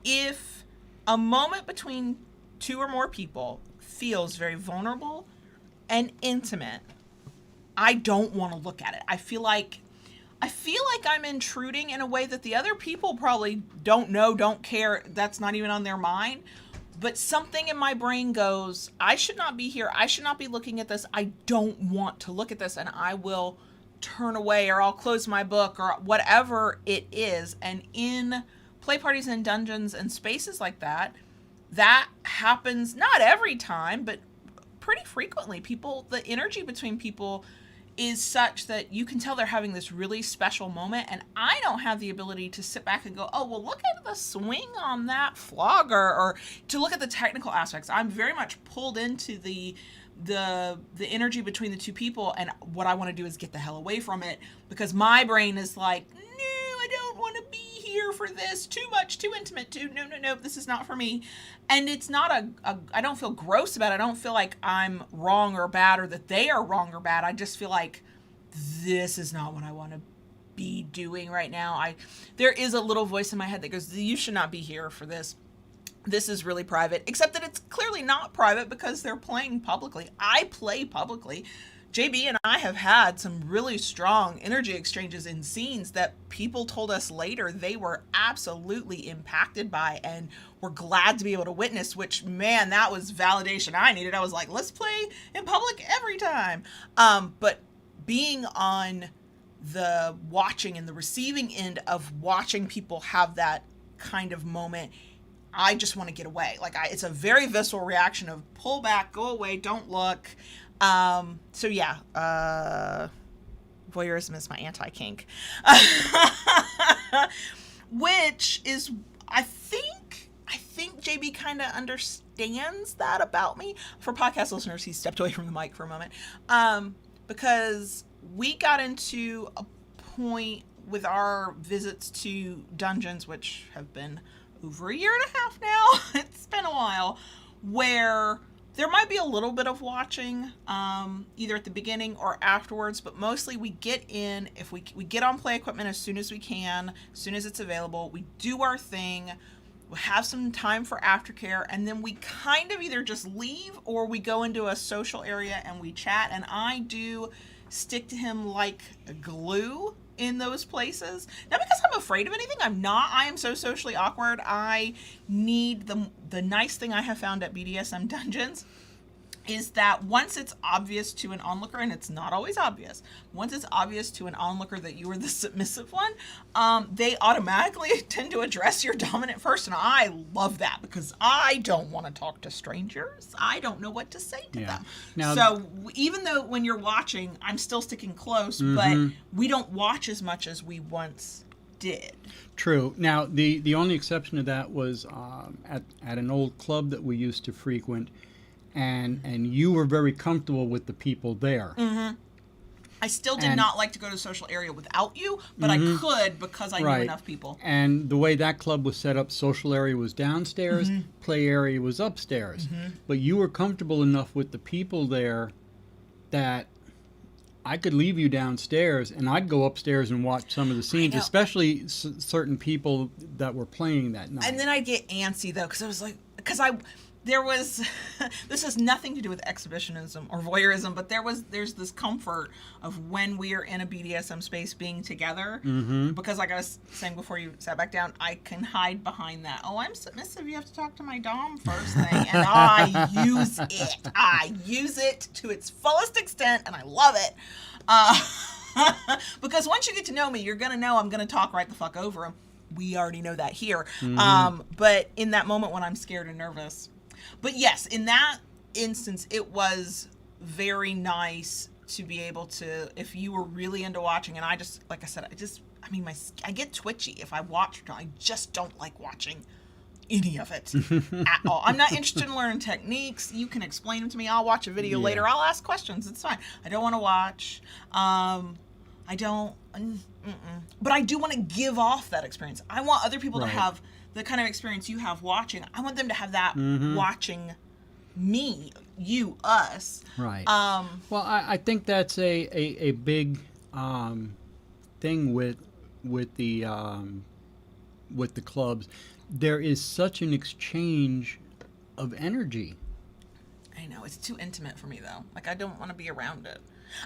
If a moment between two or more people feels very vulnerable and intimate, I don't want to look at it. I feel like I'm intruding in a way that the other people probably don't know, don't care. That's not even on their mind. But something in my brain goes, I should not be here. I should not be looking at this. I don't want to look at this, and I will turn away, or I'll close my book, or whatever it is. And in play parties and dungeons and spaces like that, that happens not every time, but pretty frequently. The energy between people is such that you can tell they're having this really special moment, and I don't have the ability to sit back and go, oh, well, look at the swing on that flogger, or to look at the technical aspects. I'm very much pulled into the the energy between the two people, and what I want to do is get the hell away from it, because my brain is like, no, I don't want to be here for this. Too much, too intimate, no, this is not for me. And it's not I don't feel gross about it. I don't feel like I'm wrong or bad, or that they are wrong or bad. I just feel like this is not what I want to be doing right now. There is a little voice in my head that goes, you should not be here for this. This is really private, except that it's clearly not private because they're playing publicly. I play publicly. JB and I have had some really strong energy exchanges in scenes that people told us later they were absolutely impacted by and were glad to be able to witness, which, man, that was validation I needed. I was like, let's play in public every time. But being on the watching and the receiving end of watching people have that kind of moment, I just want to get away. Like, it's a very visceral reaction of pull back, go away, don't look. So yeah, voyeurism is my anti-kink. Which is, I think JB kind of understands that about me. For podcast listeners, he stepped away from the mic for a moment. Because we got into a point with our visits to dungeons, which have been over a year and a half now, it's been a while, where there might be a little bit of watching, either at the beginning or afterwards, but mostly we get in, if we get on play equipment as soon as we can, as soon as it's available, we do our thing, we have some time for aftercare, and then we kind of either just leave or we go into a social area and we chat, and I do stick to him like glue in those places. Not because I'm afraid of anything. I'm not. I am so socially awkward. I need the nice thing I have found at BDSM dungeons is that once it's obvious to an onlooker, and it's not always obvious, once it's obvious to an onlooker that you are the submissive one, they automatically tend to address your dominant first, and I love that because I don't want to talk to strangers. I don't know what to say to them. Now, so even though when you're watching, I'm still sticking close, but we don't watch as much as we once did. True. Now, the only exception to that was at an old club that we used to frequent, and you were very comfortable with the people there. Mm-hmm. I still did not like to go to the social area without you, but I could because I knew enough people. And the way that club was set up, social area was downstairs, play area was upstairs. But you were comfortable enough with the people there that I could leave you downstairs and I'd go upstairs and watch some of the scenes, especially certain people that were playing that night. And then I'd get antsy, though, because I was like, this has nothing to do with exhibitionism or voyeurism, but there's this comfort of when we are in a BDSM space being together, because like I was saying before you sat back down, I can hide behind that. Oh, I'm submissive. You have to talk to my dom first thing, and I use it. I use it to its fullest extent, and I love it. Because once you get to know me, you're gonna know I'm gonna talk right the fuck over him. We already know that here. But in that moment when I'm scared and nervous. But yes, in that instance, it was very nice to be able to, if you were really into watching, and I just, like I said, I get twitchy if I watch. I just don't like watching any of it at all. I'm not interested in learning techniques. You can explain them to me. I'll watch a video later. I'll ask questions. It's fine. I don't want to watch. I don't, but I do want to give off that experience. I want other people to have the kind of experience you have watching. I want them to have that watching me, you, us. Right. Well, I think that's a big thing with the clubs. There is such an exchange of energy. I know, it's too intimate for me though. Like, I don't want to be around it.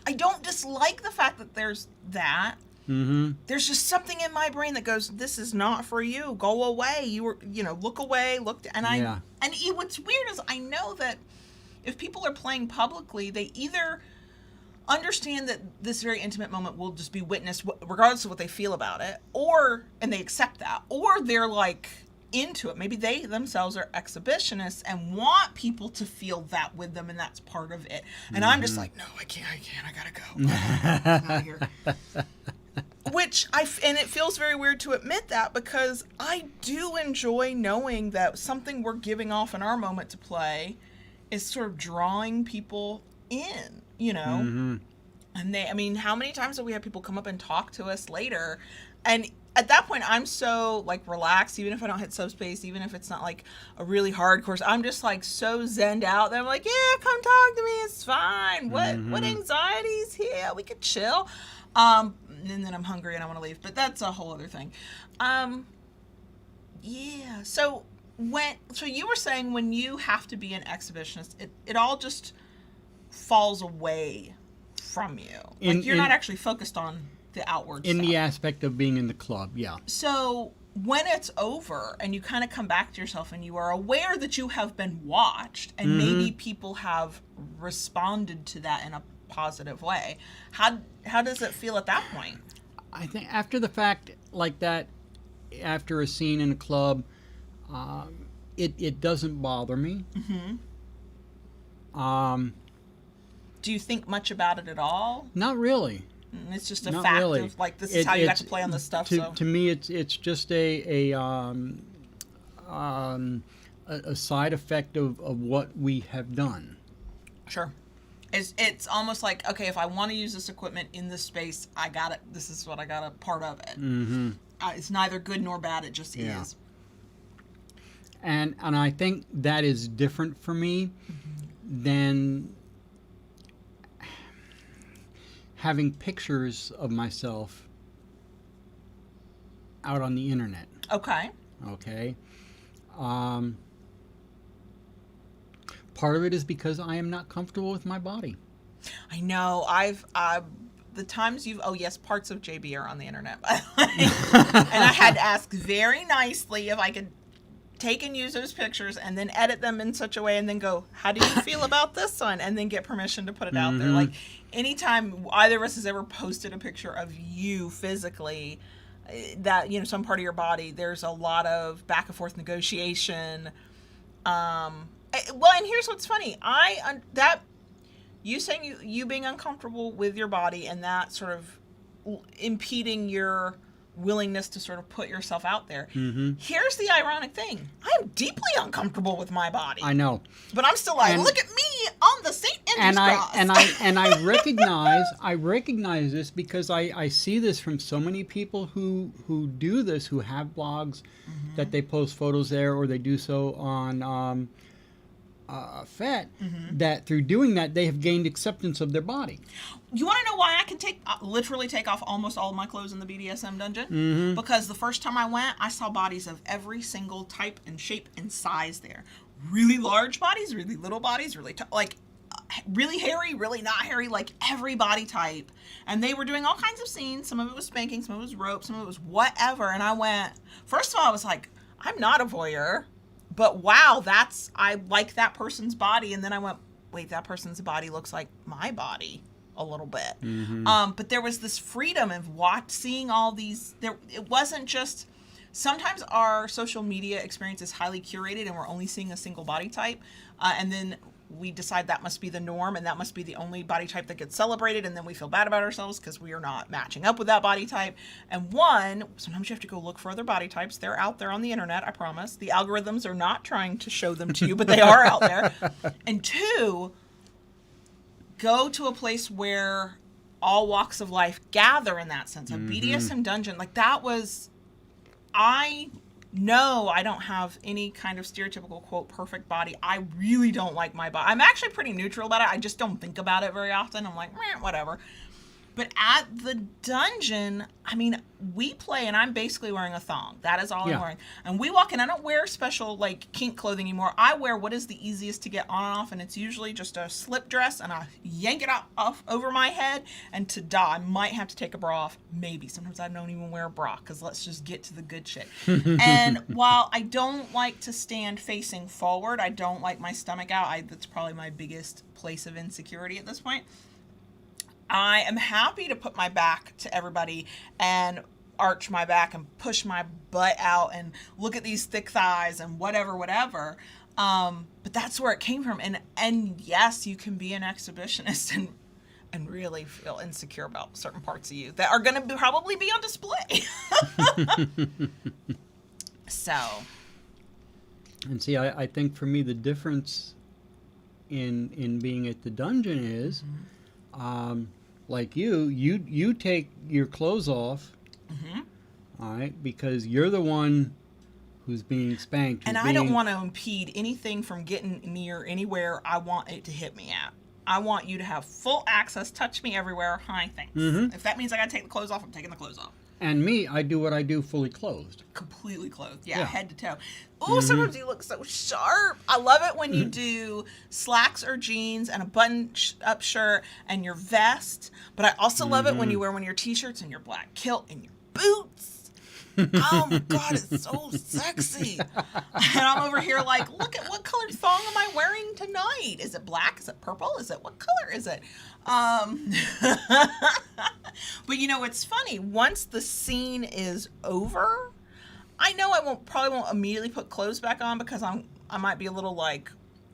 I don't dislike the fact that there's that. There's just something in my brain that goes, this is not for you. Go away. Look away. And what's weird is I know that if people are playing publicly, they either understand that this very intimate moment will just be witnessed regardless of what they feel about it, and they accept that, or they're like into it. Maybe they themselves are exhibitionists and want people to feel that with them, and that's part of it. And I'm just like, no, I can't, I gotta go. I'm out of here. And it feels very weird to admit that, because I do enjoy knowing that something we're giving off in our moment to play is sort of drawing people in, you know? Mm-hmm. And I mean, how many times have we had people come up and talk to us later? And at that point, I'm so like relaxed, even if I don't hit subspace, even if it's not like a really hard course, I'm just like so zenned out that I'm like, yeah, come talk to me. It's fine. What anxiety's here? We could chill. And then I'm hungry and I want to leave, but that's a whole other thing. Yeah. So you were saying when you have to be an exhibitionist, it all just falls away from you. Like you're not actually focused on the outward in stuff. the aspect of being in the club, yeah. So when it's over and you kind of come back to yourself and you are aware that you have been watched and maybe people have responded to that in a positive way, how does it feel at that point? I think after the fact, like that, after a scene in a club, it doesn't bother me. Do you think much about it at all? Not really. It's just a Not fact really. of like, this is how you have to play on this stuff. To me, it's just a side effect of what we have done. Sure. It's almost like, okay, if I want to use this equipment in this space, I got it. This is what I got a part of it. It's neither good nor bad. It just is. And I think that is different for me than having pictures of myself out on the internet. Okay. Part of it is because I am not comfortable with my body. I know. The times parts of JB are on the internet, by the way. And I had to ask very nicely if I could take and use those pictures and then edit them in such a way and then go, how do you feel about this one? And then get permission to put it out there. Like, anytime either of us has ever posted a picture of you physically, that, you know, some part of your body, there's a lot of back and forth negotiation. Well, and here's what's funny. You saying you being uncomfortable with your body and that sort of impeding your willingness to sort of put yourself out there. Here's the ironic thing. I'm deeply uncomfortable with my body. I know. But I'm still like, look at me on the St. Andrew's cross. I recognize this because I see this from so many people who do this, who have blogs that they post photos there, or they do so on FET, that through doing that they have gained acceptance of their body. You want to know why I can literally take off almost all of my clothes in the BDSM dungeon? Because the first time I went, I saw bodies of every single type and shape and size there. Really large bodies, really little bodies, really really hairy, really not hairy, like every body type. And they were doing all kinds of scenes. Some of it was spanking, some of it was rope, some of it was whatever. And I went, first of all, I was like, I'm not a voyeur. But wow, I like that person's body. And then I went, wait, that person's body looks like my body a little bit. But there was this freedom of seeing all these. It wasn't just, sometimes our social media experience is highly curated and we're only seeing a single body type. And then we decide that must be the norm and that must be the only body type that gets celebrated, and then we feel bad about ourselves because we are not matching up with that body type. And sometimes you have to go look for other body types. They're out there on the internet, I promise. The algorithms are not trying to show them to you, but they are out there. And two, go to a place where all walks of life gather in that sense. A BDSM dungeon, like that was, No, I don't have any kind of stereotypical, quote, perfect body. I really don't like my body. I'm actually pretty neutral about it. I just don't think about it very often. I'm like, whatever. But at the dungeon, I mean, we play and I'm basically wearing a thong. That is all I'm wearing. And we walk in. I don't wear special, like, kink clothing anymore. I wear what is the easiest to get on and off, and it's usually just a slip dress, and I yank it off over my head, and I might have to take a bra off. Maybe. Sometimes I don't even wear a bra, because let's just get to the good shit. And while I don't like to stand facing forward, I don't like my stomach out. That's probably my biggest place of insecurity at this point. I am happy to put my back to everybody and arch my back and push my butt out and look at these thick thighs and whatever. But that's where it came from. And yes, you can be an exhibitionist and really feel insecure about certain parts of you that are going to probably be on display. So. And see, I think for me the difference in being at the dungeon is, like you take your clothes off, all right, because you're the one who's being spanked. And I don't want to impede anything from getting near anywhere I want it to hit me at. I want you to have full access, touch me everywhere. Hi, thanks. If that means I got to take the clothes off, I'm taking the clothes off. And me, I do what I do fully clothed. Completely clothed. Yeah, head to toe. Oh, sometimes you look so sharp. I love it when you do slacks or jeans and a button-up shirt and your vest. But I also love it when you wear one of your T-shirts and your black kilt and your boots. Oh my God, it's so sexy. And I'm over here like, look at what colored thong am I wearing tonight? Is it black? Is it purple? Is it, what color is it? But you know, it's funny. Once the scene is over, I know I probably won't immediately put clothes back on because I might be a little like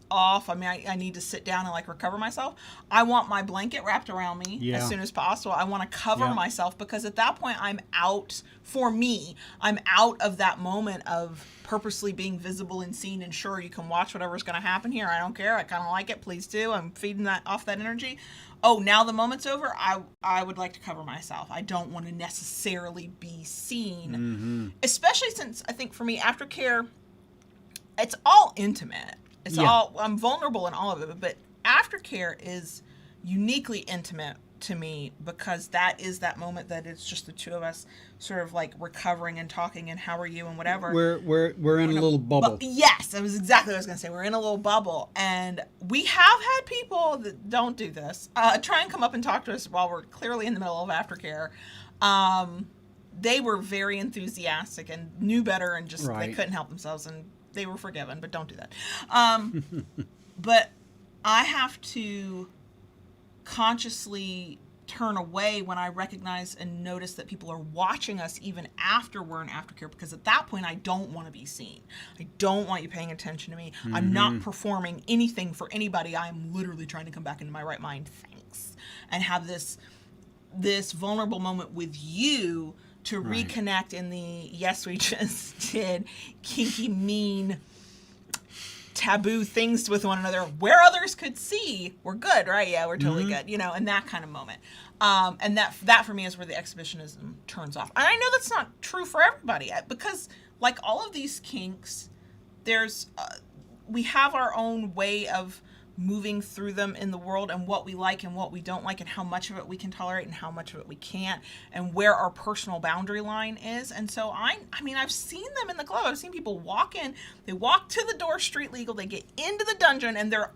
off. I mean, I need to sit down and like recover myself. I want my blanket wrapped around me as soon as possible. I want to cover myself because at that point I'm out. For me, I'm out of that moment of purposely being visible and seen and sure you can watch whatever's going to happen here. I don't care. I kind of like it. Please do. I'm feeding that off that energy. Oh, now the moment's over. I would like to cover myself. I don't want to necessarily be seen, especially since I think for me, aftercare, it's all intimate. It's all, I'm vulnerable in all of it, but aftercare is uniquely intimate to me because that is that moment that it's just the two of us sort of like recovering and talking and how are you and whatever. We're in a little bubble. Yes, that was exactly what I was going to say. We're in a little bubble, and we have had people that don't do this try and come up and talk to us while we're clearly in the middle of aftercare. They were very enthusiastic and knew better and just they couldn't help themselves, and they were forgiven, but don't do that. But I have to consciously turn away when I recognize and notice that people are watching us even after we're in aftercare, because at that point I don't want to be seen. I don't want you paying attention to me. I'm not performing anything for anybody. I'm literally trying to come back into my right mind, thanks, and have this vulnerable moment with you to reconnect in the yes we just did kinky mean taboo things with one another where others could see we're good, right? Yeah, we're totally good, you know, and that kind of moment. And that for me is where the exhibitionism turns off. And I know that's not true for everybody because like all of these kinks, there's we have our own way of moving through them in the world and what we like and what we don't like and how much of it we can tolerate and how much of it we can't and where our personal boundary line is. And so I mean, I've seen them in the club. I've seen people walk in, they walk to the door street legal, they get into the dungeon and they're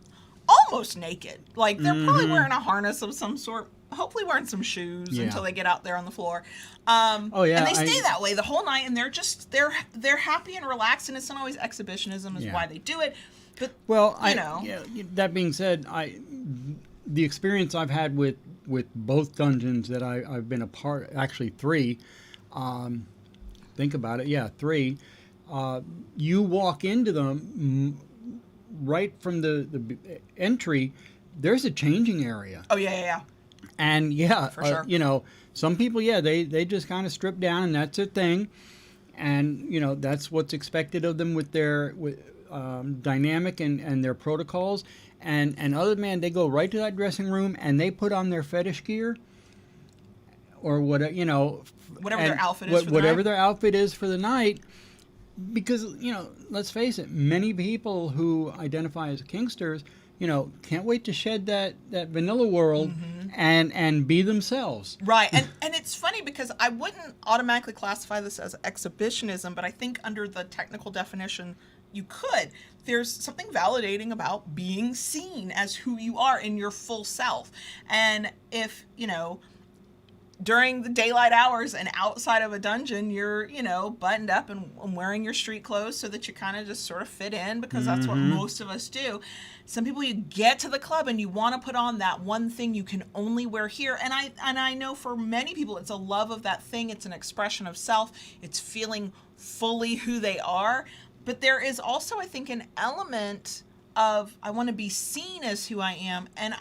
almost naked. Like they're probably wearing a harness of some sort, hopefully wearing some shoes until they get out there on the floor. And they stay that way the whole night and they're happy and relaxed, and it's not always exhibitionism is why they do it. But, well, that being said, the experience I've had with both dungeons that I've been a part, actually 3, think about it, 3, you walk into them right from the entry, there's a changing area. Oh, yeah. And, for sure. You know, some people, they just kind of strip down and that's their thing. And, you know, that's what's expected of them with their dynamic and their protocols, and other man, they go right to that dressing room and they put on their fetish gear or whatever, you know, whatever their outfit is whatever their outfit is for the night, because, you know, let's face it, many people who identify as kinksters, you know, can't wait to shed that vanilla world and be themselves. Right. And it's funny because I wouldn't automatically classify this as exhibitionism, but I think under the technical definition you could. There's something validating about being seen as who you are in your full self. And if, you know, during the daylight hours and outside of a dungeon, you're, you know, buttoned up and wearing your street clothes so that you kind of just sort of fit in, because that's what most of us do. Some people, you get to the club and you want to put on that one thing you can only wear here. And I know for many people, it's a love of that thing. It's an expression of self. It's feeling fully who they are. But there is also, I think, an element of I want to be seen as who I am. And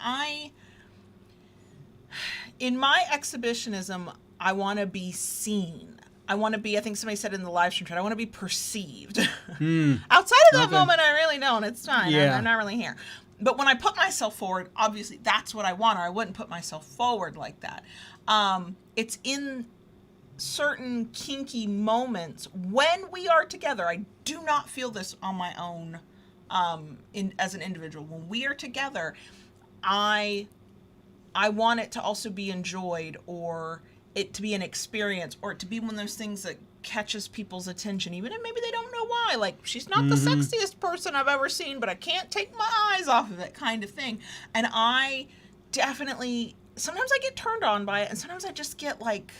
in my exhibitionism, I want to be seen. I want to be, I think somebody said in the live stream chat, I want to be perceived. Outside of that moment, I really don't. It's fine. I'm not really here. But when I put myself forward, obviously that's what I want, or I wouldn't put myself forward like that. It's in certain kinky moments when we are together. I do not feel this on my own as an individual. When we are together, I want it to also be enjoyed, or it to be an experience, or it to be one of those things that catches people's attention, even if maybe they don't know why. Like, she's not the sexiest person I've ever seen, but I can't take my eyes off of it, kind of thing. And I definitely, sometimes I get turned on by it, and sometimes I just get like,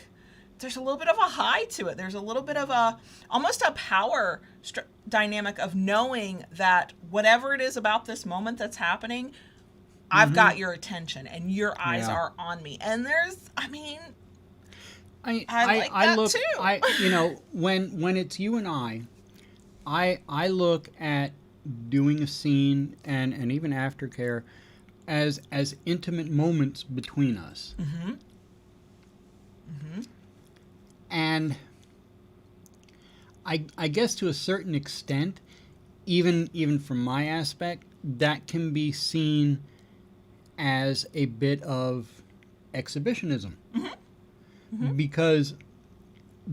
there's a little bit of a high to it. There's a little bit of almost a power dynamic of knowing that whatever it is about this moment that's happening, I've got your attention and your eyes are on me. And I like that too. When it's you and I look at doing a scene and even aftercare as intimate moments between us. And I guess to a certain extent, even from my aspect, that can be seen as a bit of exhibitionism. Because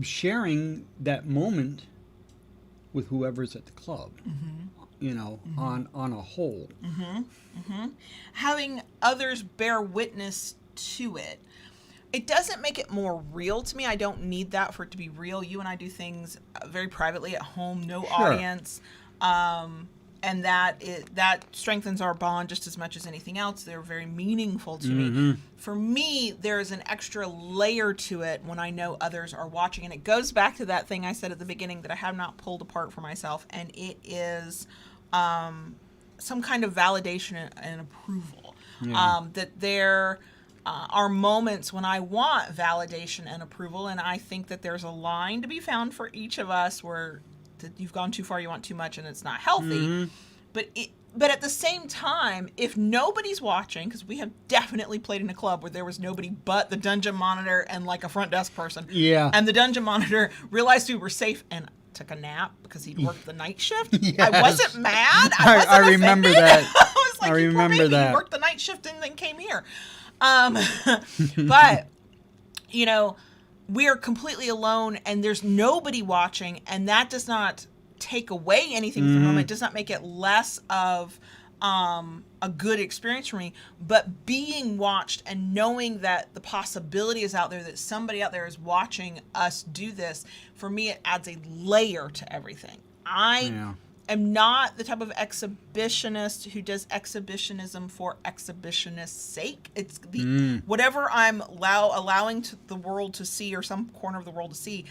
sharing that moment with whoever's at the club, on a whole. Having others bear witness to it. It doesn't make it more real to me. I don't need that for it to be real. You and I do things very privately at home, no audience. And that strengthens our bond just as much as anything else. They're very meaningful to me. For me, there's an extra layer to it when I know others are watching. And it goes back to that thing I said at the beginning that I have not pulled apart for myself. And it is some kind of validation and approval. That there are moments when I want validation and approval. And I think that there's a line to be found for each of us where you've gone too far, you want too much, and it's not healthy. But at the same time, if nobody's watching, because we have definitely played in a club where there was nobody but the dungeon monitor and like a front desk person. And the dungeon monitor realized we were safe and took a nap because he'd worked the night shift. I wasn't mad. I remember that. I was like, I remember that. He worked the night shift and then came here. But, we are completely alone and there's nobody watching, and that does not take away anything from the moment. It does not make it less of a good experience for me, but being watched and knowing that the possibility is out there, that somebody out there is watching us do this, for me it adds a layer to everything. I am not the type of exhibitionist who does exhibitionism for exhibitionist's sake. It's the whatever I'm allowing to the world to see, or some corner of the world to see,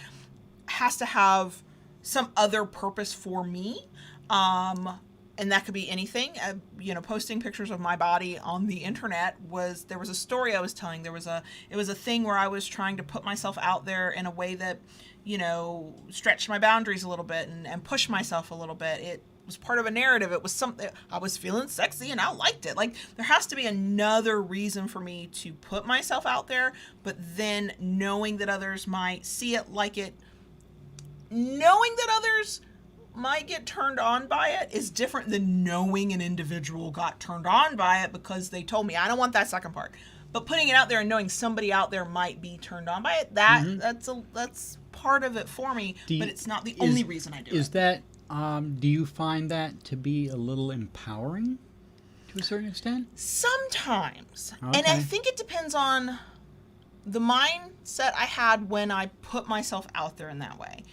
has to have some other purpose for me. And that could be anything. Posting pictures of my body on the internet there was a story I was telling. It was a thing where I was trying to put myself out there in a way that, stretch my boundaries a little bit and push myself a little bit. It was part of a narrative. It was something I was feeling sexy and I liked it. Like, there has to be another reason for me to put myself out there, but then knowing that others might see it, like it, knowing that others might get turned on by it is different than knowing an individual got turned on by it because they told me. I don't want that second part. But putting it out there and knowing somebody out there might be turned on by it, that's part of it for me, but it's not the only reason I do it. Is that, do you find that to be a little empowering to a certain extent? Sometimes. Okay. And I think it depends on the mindset I had when I put myself out there in that way.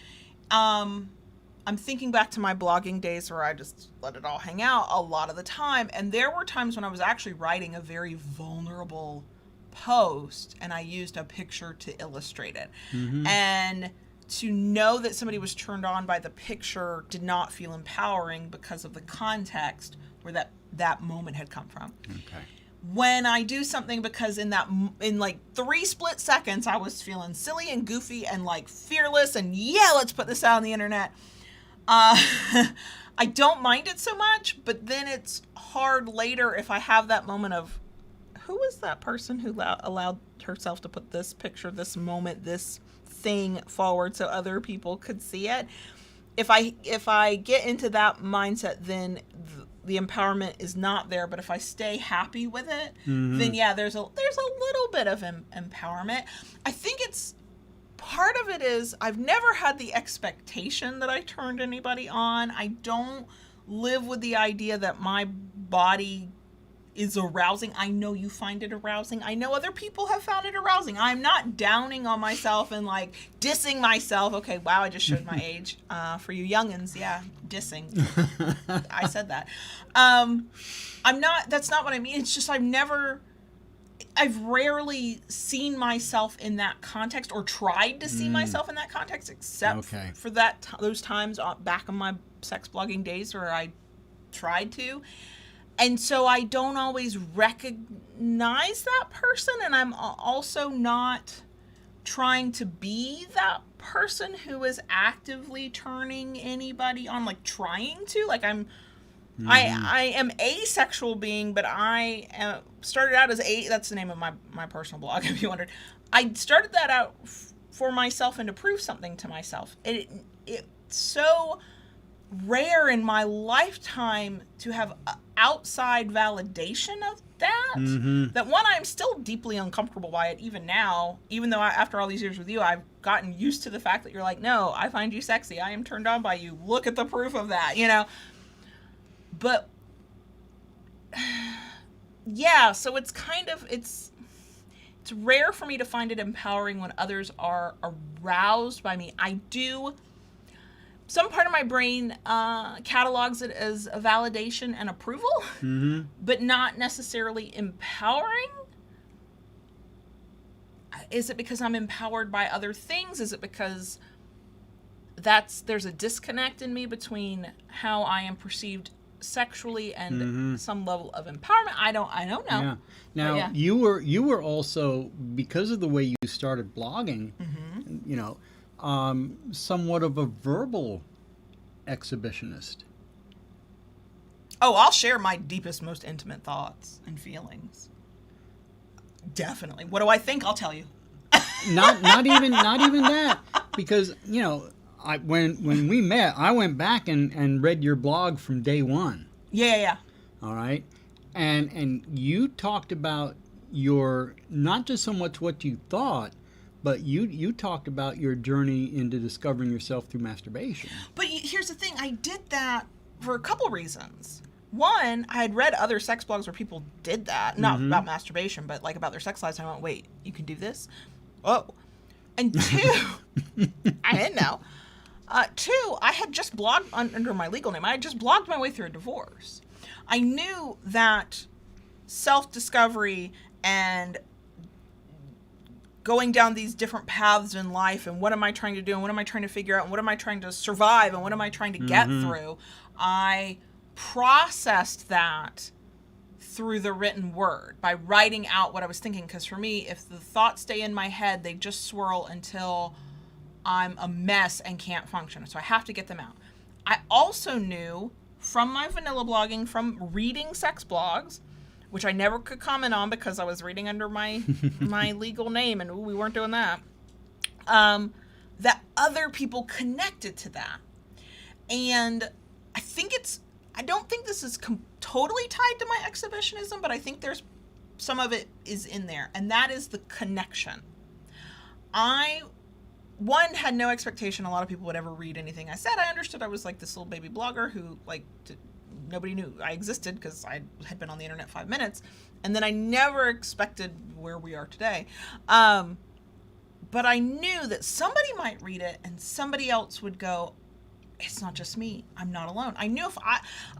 I'm thinking back to my blogging days where I just let it all hang out a lot of the time. And there were times when I was actually writing a very vulnerable post and I used a picture to illustrate it. And to know that somebody was turned on by the picture did not feel empowering because of the context where that moment had come from. Okay. When I do something because in like 3 split seconds I was feeling silly and goofy and like fearless and let's put this out on the internet, I don't mind it so much, but then it's hard later if I have that moment of, who was that person who allowed herself to put this picture, this moment, this thing forward so other people could see it? If I get into that mindset, then the empowerment is not there, but if I stay happy with it, then yeah, there's a little bit of empowerment. I think it's part of it is I've never had the expectation that I turned anybody on. I don't live with the idea that my body is arousing. I know you find it arousing. I know other people have found it arousing. I'm not downing on myself and like dissing myself. Okay, wow, I just showed my age. For you youngins, yeah, dissing. I said that. That's not what I mean. It's just I've rarely seen myself in that context or tried to see myself in that context, except for those times back in my sex blogging days where I tried to. And so I don't always recognize that person, and I'm also not trying to be that person who is actively turning anybody on, like trying to. Like I am a sexual being, but I started out as that's the name of my personal blog, if you wondered. I started that out for myself and to prove something to myself. It's so rare in my lifetime to have outside validation of that, that one, I'm still deeply uncomfortable by it even now, even though after all these years with you, I've gotten used to the fact that you're like, no, I find you sexy. I am turned on by you. Look at the proof of that, But yeah, so it's it's rare for me to find it empowering when others are aroused by me. Some part of my brain catalogs it as a validation and approval, but not necessarily empowering. Is it because I'm empowered by other things? Is it because there's a disconnect in me between how I am perceived sexually and some level of empowerment? I don't know. Yeah. Now, you were also, because of the way you started blogging, somewhat of a verbal exhibitionist. Oh, I'll share my deepest, most intimate thoughts and feelings. Definitely. What do I think? I'll tell you. not even that, because when we met, I went back and read your blog from day one. Yeah. All right, and you talked about your, not just so much what you thought, but you talked about your journey into discovering yourself through masturbation. But here's the thing. I did that for a couple reasons. One, I had read other sex blogs where people did that. Not about masturbation, but like about their sex lives. And I went, wait, you can do this? Oh. And two, I didn't know. Two, I had just blogged under my legal name. I had just blogged my way through a divorce. I knew that self-discovery and going down these different paths in life, and what am I trying to do, and what am I trying to figure out, and what am I trying to survive, and what am I trying to get through, I processed that through the written word by writing out what I was thinking. Because for me, if the thoughts stay in my head, they just swirl until I'm a mess and can't function. So I have to get them out. I also knew from my vanilla blogging, from reading sex blogs, which I never could comment on because I was reading under my legal name, and we weren't doing that, that other people connected to that. And I don't think this is totally tied to my exhibitionism, but I think there's some of it is in there, and that is the connection. I had no expectation a lot of people would ever read anything I said. I understood I was like this little baby blogger who nobody knew I existed because I had been on the internet 5 minutes, and then I never expected where we are today. But I knew that somebody might read it and somebody else would go, it's not just me. I'm not alone. I knew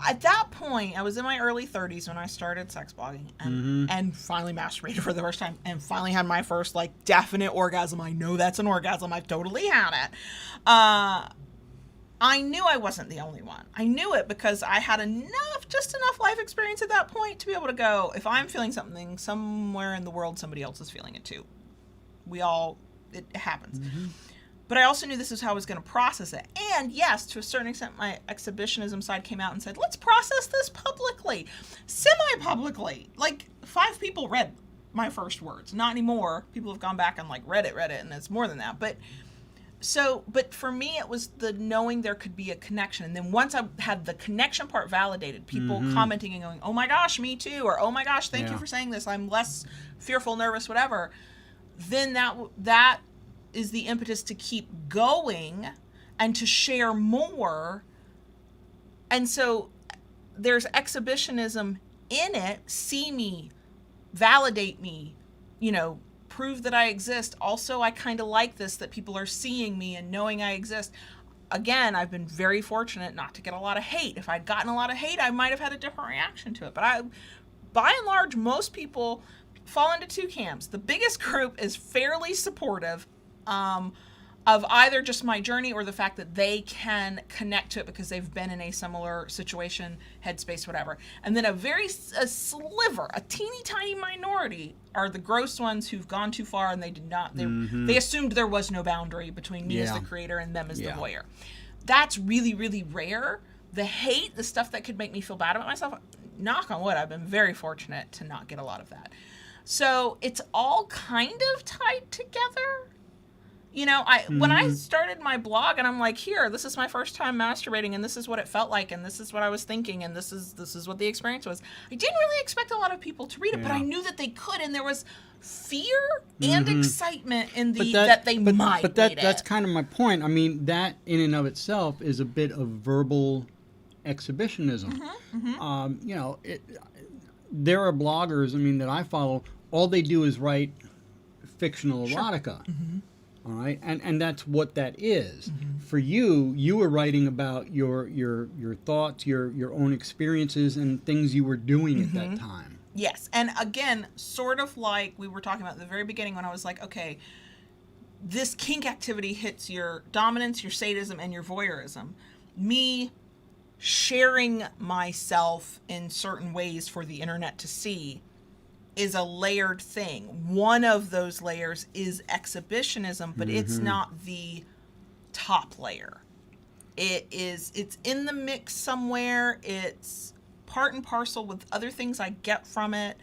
at that point, I was in my early 30s when I started sex blogging and finally masturbated for the first time and finally had my first definite orgasm. I know that's an orgasm. I've totally had it. I knew I wasn't the only one. I knew it because I had just enough life experience at that point to be able to go, if I'm feeling something somewhere in the world, somebody else is feeling it too. It happens. But I also knew this is how I was going to process it. And yes, to a certain extent, my exhibitionism side came out and said, let's process this publicly, semi-publicly. 5 people read my first words. Not anymore. People have gone back and read it, and it's more than that. But So, but for me, it was the knowing there could be a connection. And then once I had the connection part validated, people commenting and going, oh my gosh, me too, or oh my gosh, thank you for saying this, I'm less fearful, nervous, whatever, then that is the impetus to keep going and to share more. And so there's exhibitionism in it. See me, validate me, prove that I exist. Also, I kind of like this, that people are seeing me and knowing I exist. Again, I've been very fortunate not to get a lot of hate. If I'd gotten a lot of hate, I might have had a different reaction to it. But by and large, most people fall into two camps. The biggest group is fairly supportive of either just my journey or the fact that they can connect to it because they've been in a similar situation, headspace, whatever. And then a sliver, a teeny tiny minority are the gross ones who've gone too far and they did not, they assumed there was no boundary between me as the creator and them as the voyeur. That's really, really rare. The hate, the stuff that could make me feel bad about myself, knock on wood, I've been very fortunate to not get a lot of that. So it's all kind of tied together. When I started my blog and I'm like, here, this is my first time masturbating and this is what it felt like and this is what I was thinking and this is what the experience was. I didn't really expect a lot of people to read it, but I knew that they could, and there was fear and excitement in that they might read it. That's kind of my point. I mean, that in and of itself is a bit of verbal exhibitionism. There are bloggers, that I follow, all they do is write fictional erotica. All right, and that's what that is. For you were writing about your thoughts, your own experiences, and things you were doing at that time. Yes, and again, sort of like we were talking about at the very beginning when I was like, okay, this kink activity hits your dominance, your sadism, and your voyeurism. Me sharing myself in certain ways for the internet to see is a layered thing. One of those layers is exhibitionism, but it's not the top layer. It's in the mix somewhere. It's part and parcel with other things I get from it.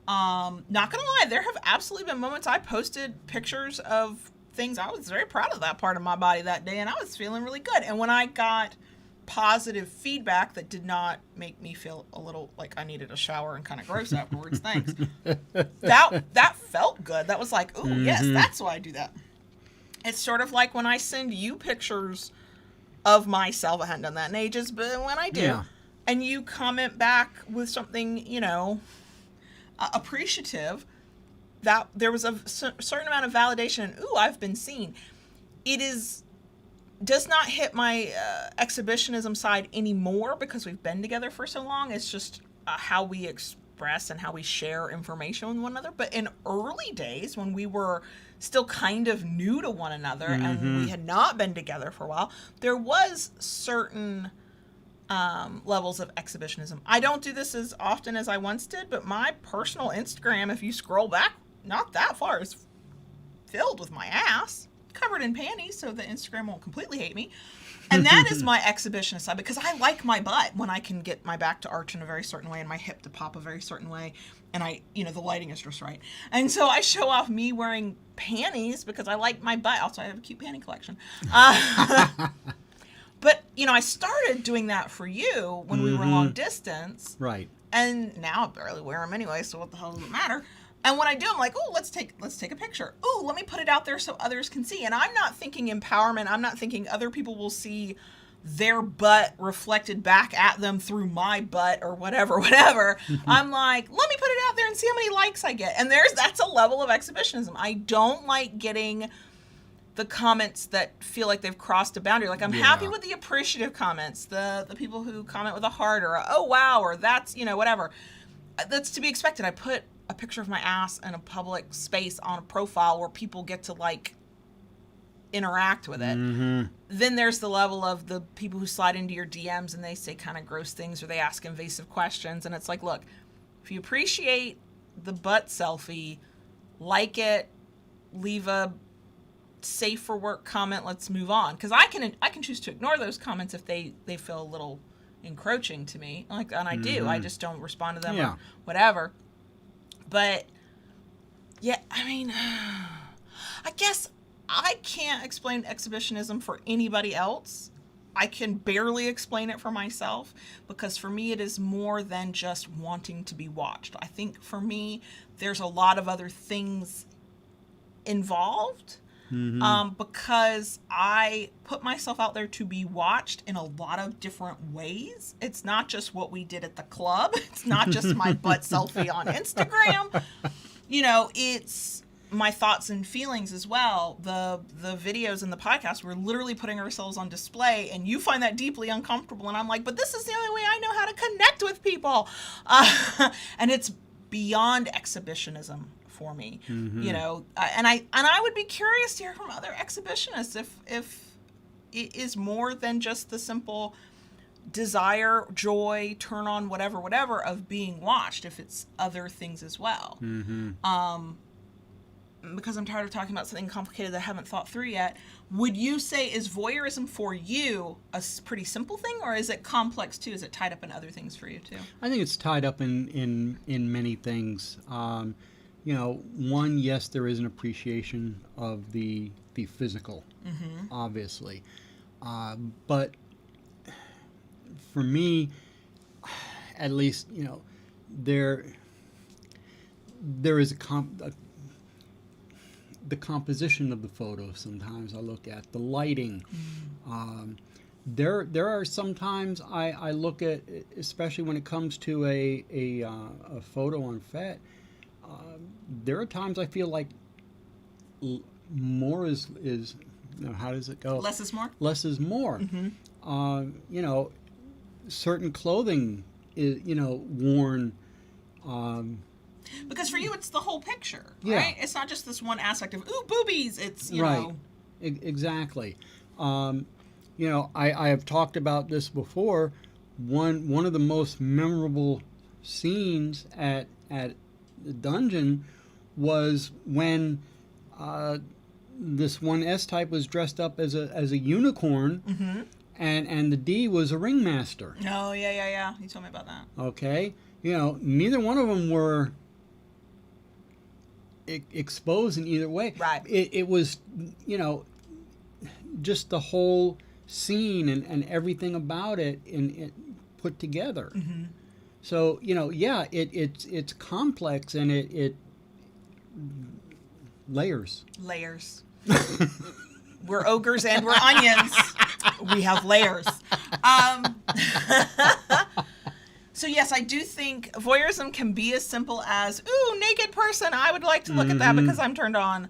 Not gonna lie, there have absolutely been moments I posted pictures of things. I was very proud of that part of my body that day, and I was feeling really good. And when I got positive feedback that did not make me feel a little like I needed a shower and kind of gross afterwards, thanks. That felt good. That was like, ooh, yes, that's why I do that. It's sort of like when I send you pictures of myself. I hadn't done that in ages, but when I do, and you comment back with something, appreciative, that there was a certain amount of validation and, ooh, I've been seen. Does not hit my exhibitionism side anymore because we've been together for so long. It's just how we express and how we share information with one another. But in early days, when we were still kind of new to one another and we had not been together for a while, there was certain levels of exhibitionism. I don't do this as often as I once did, but my personal Instagram, if you scroll back not that far, is filled with my ass, covered in panties, so the Instagram won't completely hate me. And that is my exhibitionist side, because I like my butt when I can get my back to arch in a very certain way and my hip to pop a very certain way, and the lighting is just right. And so I show off me wearing panties because I like my butt. Also, I have a cute panty collection. But, I started doing that for you when we were long distance. Right. And now I barely wear them anyway, so what the hell does it matter? And when I do, I'm like, oh, let's take a picture. Oh, let me put it out there so others can see. And I'm not thinking empowerment. I'm not thinking other people will see their butt reflected back at them through my butt or whatever. I'm like, let me put it out there and see how many likes I get. And that's a level of exhibitionism. I don't like getting the comments that feel like they've crossed a boundary. Like, I'm happy with the appreciative comments, the people who comment with a heart or oh wow, or that's, whatever. That's to be expected. I put a picture of my ass in a public space on a profile where people get to interact with it. Then there's the level of the people who slide into your DMs and they say kind of gross things or they ask invasive questions, and it's like, look, if you appreciate the butt selfie, like it, leave a safe for work comment, let's move on, because I can choose to ignore those comments if they feel a little encroaching to me, and I do. I just don't respond to them or whatever. But, yeah, I guess I can't explain exhibitionism for anybody else. I can barely explain it for myself, because for me it is more than just wanting to be watched. I think for me there's a lot of other things involved, because I put myself out there to be watched in a lot of different ways. It's not just what we did at the club. It's not just my butt selfie on Instagram. You know, it's my thoughts and feelings as well. The videos and the podcast, we're literally putting ourselves on display, and you find that deeply uncomfortable. And I'm like, but this is the only way I know how to connect with people. And it's beyond exhibitionism for me, you know. And I would be curious to hear from other exhibitionists if it is more than just the simple desire, joy, turn on, whatever of being watched, if it's other things as well. Because I'm tired of talking about something complicated that I haven't thought through yet. Would you say, is voyeurism for you a pretty simple thing, or is it complex too? Is it tied up in other things for you too? I think it's tied up in many things. You know, one, yes, there is an appreciation of the physical, obviously. But for me, at least, you know, there is the composition of the photo. Sometimes I look at the lighting. There are sometimes I look at, especially when it comes to a photo on FET, there are times I feel like more is you know, how does it go? Less is more? Less is more. You know, certain clothing is, you know, worn. Because for you, it's the whole picture, Yeah. right? It's not just this one aspect of, ooh, boobies. It's, you Right. know. Exactly. You know, I have talked about this before. One of the most memorable scenes at the dungeon was when this one S-type was dressed up as a unicorn, and the D was a ringmaster. Oh, yeah. You told me about that. Okay? You know, neither one of them were exposed in either way. Right. It was, you know, just the whole scene and everything about it put together. So, you know, yeah, it's complex, and it layers. We're ogres and we're onions. We have layers. So yes, I do think voyeurism can be as simple as, ooh, naked person, I would like to look at that because I'm turned on.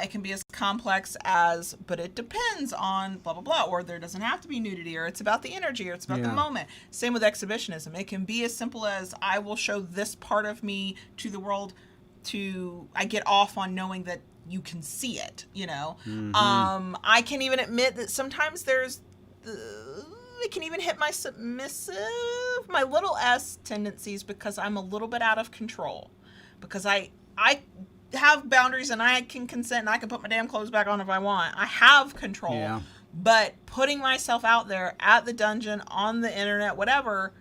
It can be as complex as, but it depends on blah, blah, blah, or there doesn't have to be nudity, or it's about the energy, or it's about the moment. Same with exhibitionism. It can be as simple as, I will show this part of me to the world I get off on knowing that you can see it, you know. I can even admit that sometimes it can even hit my submissive, my little s tendencies, because I'm a little bit out of control. Because I have boundaries, and I can consent, and I can put my damn clothes back on if I want. I have control. Yeah. But putting myself out there at the dungeon, on the internet, whatever,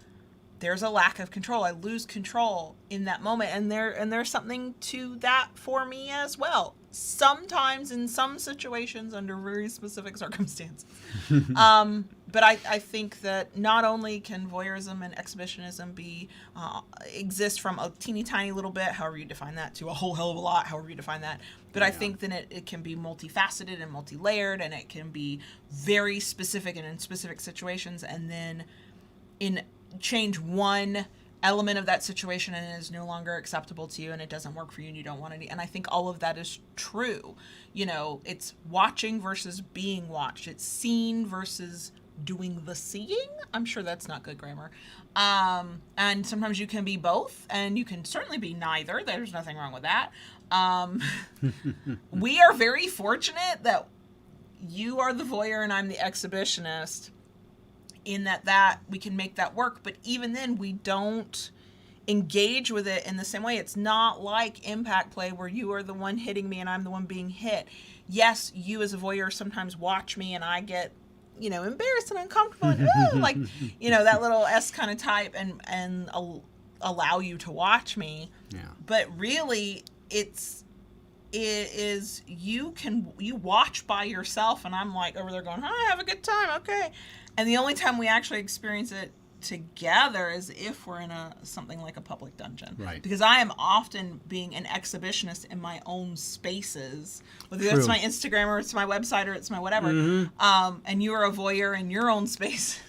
there's a lack of control. I lose control in that moment, and there's something to that for me as well. Sometimes in some situations under very specific circumstances. But I think that not only can voyeurism and exhibitionism exist from a teeny tiny little bit, however you define that, to a whole hell of a lot, however you define that, but I think that it can be multifaceted and multi-layered, and it can be very specific and in specific situations, and then change one element of that situation and it is no longer acceptable to you, and it doesn't work for you, and you don't want any. And I think all of that is true. You know, it's watching versus being watched. It's seen versus doing the seeing. I'm sure that's not good grammar. And sometimes you can be both, and you can certainly be neither. There's nothing wrong with that. We are very fortunate that you are the voyeur and I'm the exhibitionist, in that we can make that work. But even then, we don't engage with it in the same way. It's not like impact play where you are the one hitting me and I'm the one being hit. Yes, you as a voyeur sometimes watch me and I get, you know, embarrassed and uncomfortable and like, you know, that little S kind of type, and allow you to watch me. Yeah. But really, it's you watch by yourself, and I'm like over there going, "I have a good time, okay." And the only time we actually experience it together is if we're in something like a public dungeon, right? Because I am often being an exhibitionist in my own spaces, whether it's my Instagram or it's my website or it's my whatever. And you are a voyeur in your own spaces,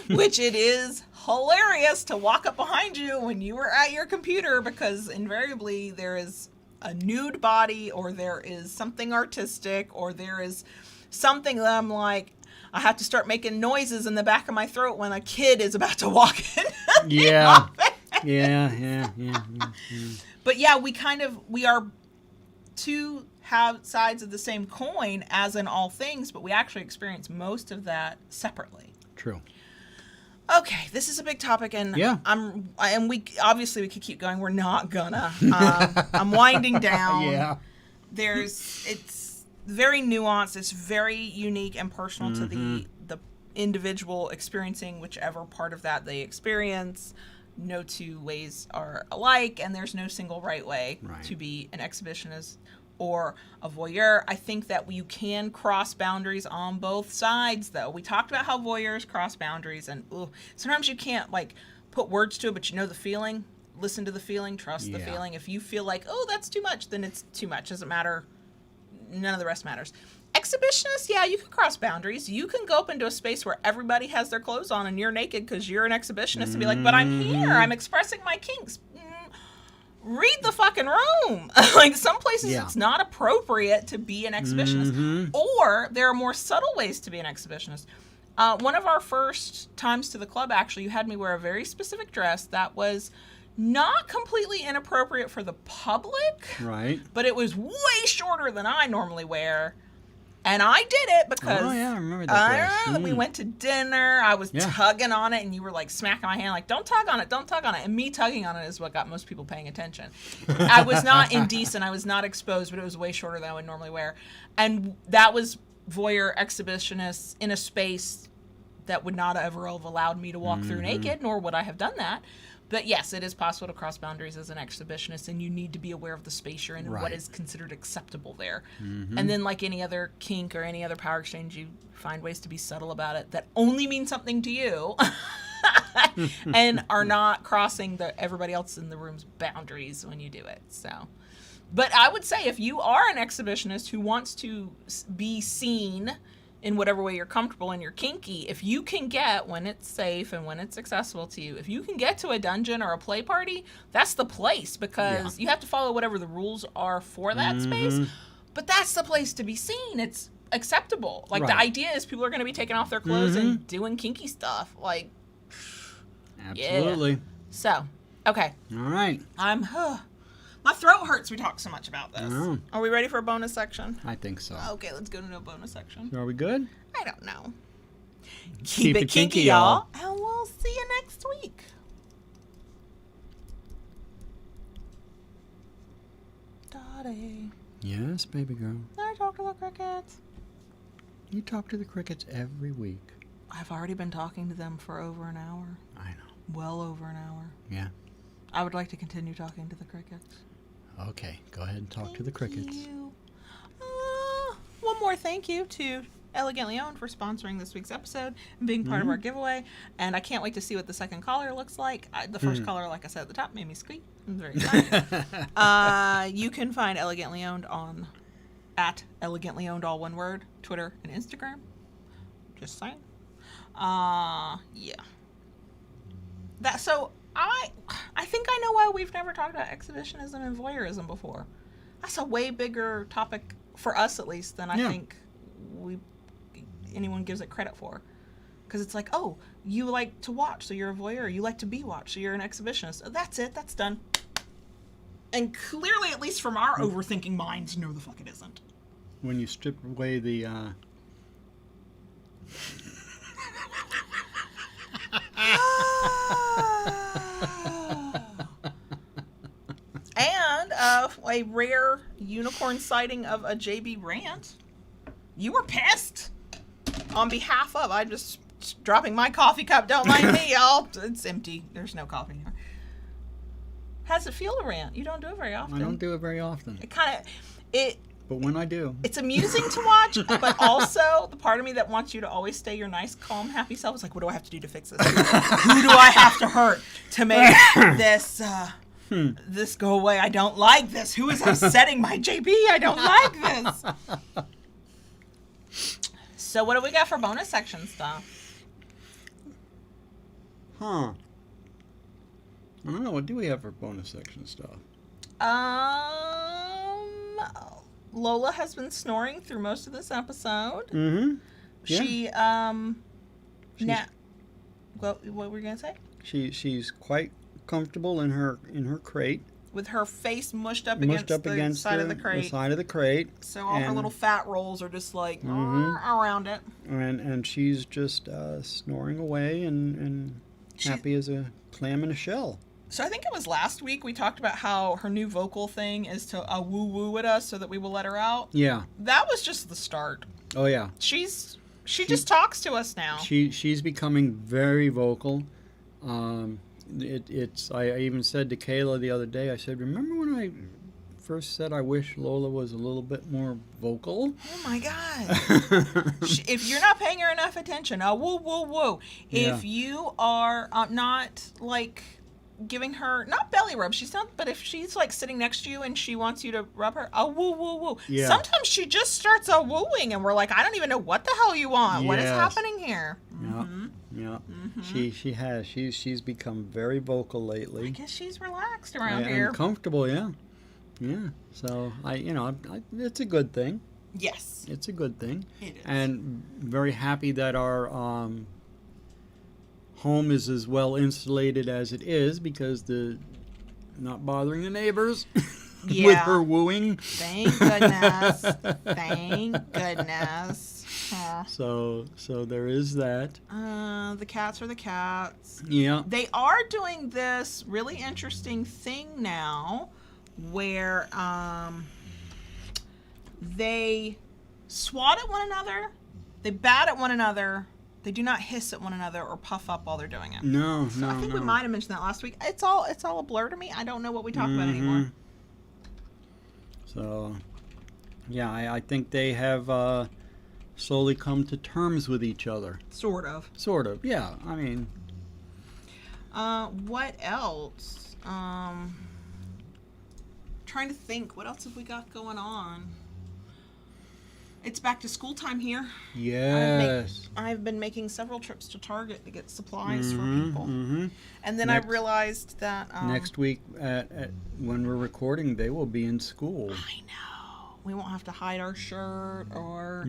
which it is hilarious to walk up behind you when you are at your computer, because invariably there is a nude body, or there is something artistic, or there is something that I'm like, I have to start making noises in the back of my throat when a kid is about to walk in. Yeah. But yeah, we are two sides of the same coin, as in all things, but we actually experience most of that separately. True. Okay, this is a big topic, and we obviously could keep going. We're not gonna. I'm winding down. Yeah. It's very nuanced. It's very unique and personal to the individual experiencing whichever part of that they experience. No two ways are alike, and there's no single right way to be an exhibitionist or a voyeur. I think that you can cross boundaries on both sides, though. We talked about how voyeurs cross boundaries, and sometimes you can't put words to it, but you know the feeling. Listen to the feeling, trust the feeling. If you feel like, that's too much, then it's too much. Doesn't matter. None of the rest matters. Exhibitionists, you can cross boundaries. You can go up into a space where everybody has their clothes on and you're naked because you're an exhibitionist, and be like, but I'm here. I'm expressing my kinks. Read the fucking room. Some places it's not appropriate to be an exhibitionist. Or there are more subtle ways to be an exhibitionist. One of our first times to the club, actually, you had me wear a very specific dress that was not completely inappropriate for the public. Right. But it was way shorter than I normally wear. And I did it because I remember that dress. We went to dinner. I was tugging on it, and you were smacking my hand don't tug on it, don't tug on it. And me tugging on it is what got most people paying attention. I was not indecent. I was not exposed, but it was way shorter than I would normally wear. And that was voyeur exhibitionists in a space that would not ever have allowed me to walk through naked, nor would I have done that. But yes, it is possible to cross boundaries as an exhibitionist, and you need to be aware of the space you're in and what is considered acceptable there. And then, like any other kink or any other power exchange, you find ways to be subtle about it that only mean something to you and are not crossing everybody else in the room's boundaries when you do it. So, but I would say if you are an exhibitionist who wants to be seen in whatever way you're comfortable and you're kinky, if you can get, when it's safe and when it's accessible to you, if you can get to a dungeon or a play party, that's the place, because you have to follow whatever the rules are for that space, but that's the place to be seen. It's acceptable. The idea is people are going to be taking off their clothes and doing kinky stuff. Absolutely. So, okay. All right. My throat hurts. We talk so much about this. Are we ready for a bonus section? I think so. Okay, let's go to a bonus section. Are we good? I don't know. Keep it kinky, y'all. And we'll see you next week. Dottie. Yes, baby girl. I talk to the crickets. You talk to the crickets every week. I've already been talking to them for over an hour. I know. Well over an hour. Yeah. I would like to continue talking to the crickets. Okay, go ahead and talk to the crickets. You. One more thank you to Elegantly Owned for sponsoring this week's episode and being part of our giveaway. And I can't wait to see what the second collar looks like. The first collar, like I said at the top, made me squeak. I'm very excited. You can find Elegantly Owned at Elegantly Owned, all one word, Twitter and Instagram. Just saying. Yeah. I think I know why we've never talked about exhibitionism and voyeurism before. That's a way bigger topic for us, at least, than I think anyone gives it credit for. Because it's you like to watch, so you're a voyeur. You like to be watched, so you're an exhibitionist. That's it. That's done. And clearly, at least from our overthinking minds, no, the fuck it isn't. When you strip away the... And a rare unicorn sighting of a JB rant. You were pissed. On behalf of, I'm just dropping my coffee cup. Don't mind me, y'all. It's empty. There's no coffee here. How does it feel to rant? You don't do it very often. I don't do it very often. But when I do, it's amusing to watch, but also the part of me that wants you to always stay your nice, calm, happy self is like, what do I have to do to fix this? Who do I have to hurt to make this this go away? I don't like this. Who is upsetting my JB? I don't like this. So what do we got for bonus section stuff? I don't know. What do we have for bonus section stuff? Lola has been snoring through most of this episode. Mm-hmm. Yeah. What were you gonna say? She's quite comfortable in her crate. With her face mushed up against the side of the crate. The side of the crate. So all her little fat rolls are just like around it. And she's just snoring away and happy as a clam in a shell. So I think it was last week we talked about how her new vocal thing is to woo-woo at us so that we will let her out. Yeah. That was just the start. Oh, yeah. She just talks to us now. She's becoming very vocal. I even said to Kayla the other day, I said, remember when I first said I wish Lola was a little bit more vocal? Oh my God. If you're not paying her enough attention, woo, woo, woo. If you are not like giving her, not belly rub, she's not, but if she's like sitting next to you and she wants you to rub her, woo, woo, woo. Yeah. Sometimes she just starts wooing and we're like, I don't even know what the hell you want. Yes. What is happening here? Yeah. Mm-hmm. Yeah. Mm-hmm. She's become very vocal lately. I guess she's relaxed around here. And comfortable, yeah. Yeah. So it's a good thing. Yes. It's a good thing. It is. And very happy that our home is as well insulated as it is because not bothering the neighbors with her wooing. Thank goodness. Thank goodness. So there is that. The cats are the cats. Yeah. They are doing this really interesting thing now where they swat at one another, they bat at one another. They do not hiss at one another or puff up while they're doing it. No. I think we might have mentioned that last week. It's all a blur to me. I don't know what we talk about anymore. So, yeah, I think they have slowly come to terms with each other. Sort of, yeah. I mean. What else? Trying to think. What else have we got going on? It's back to school time here. Yes. I've been making several trips to Target to get supplies for people. Mm-hmm. And then I realized that... next week, when we're recording, they will be in school. I know. We won't have to hide our shirt or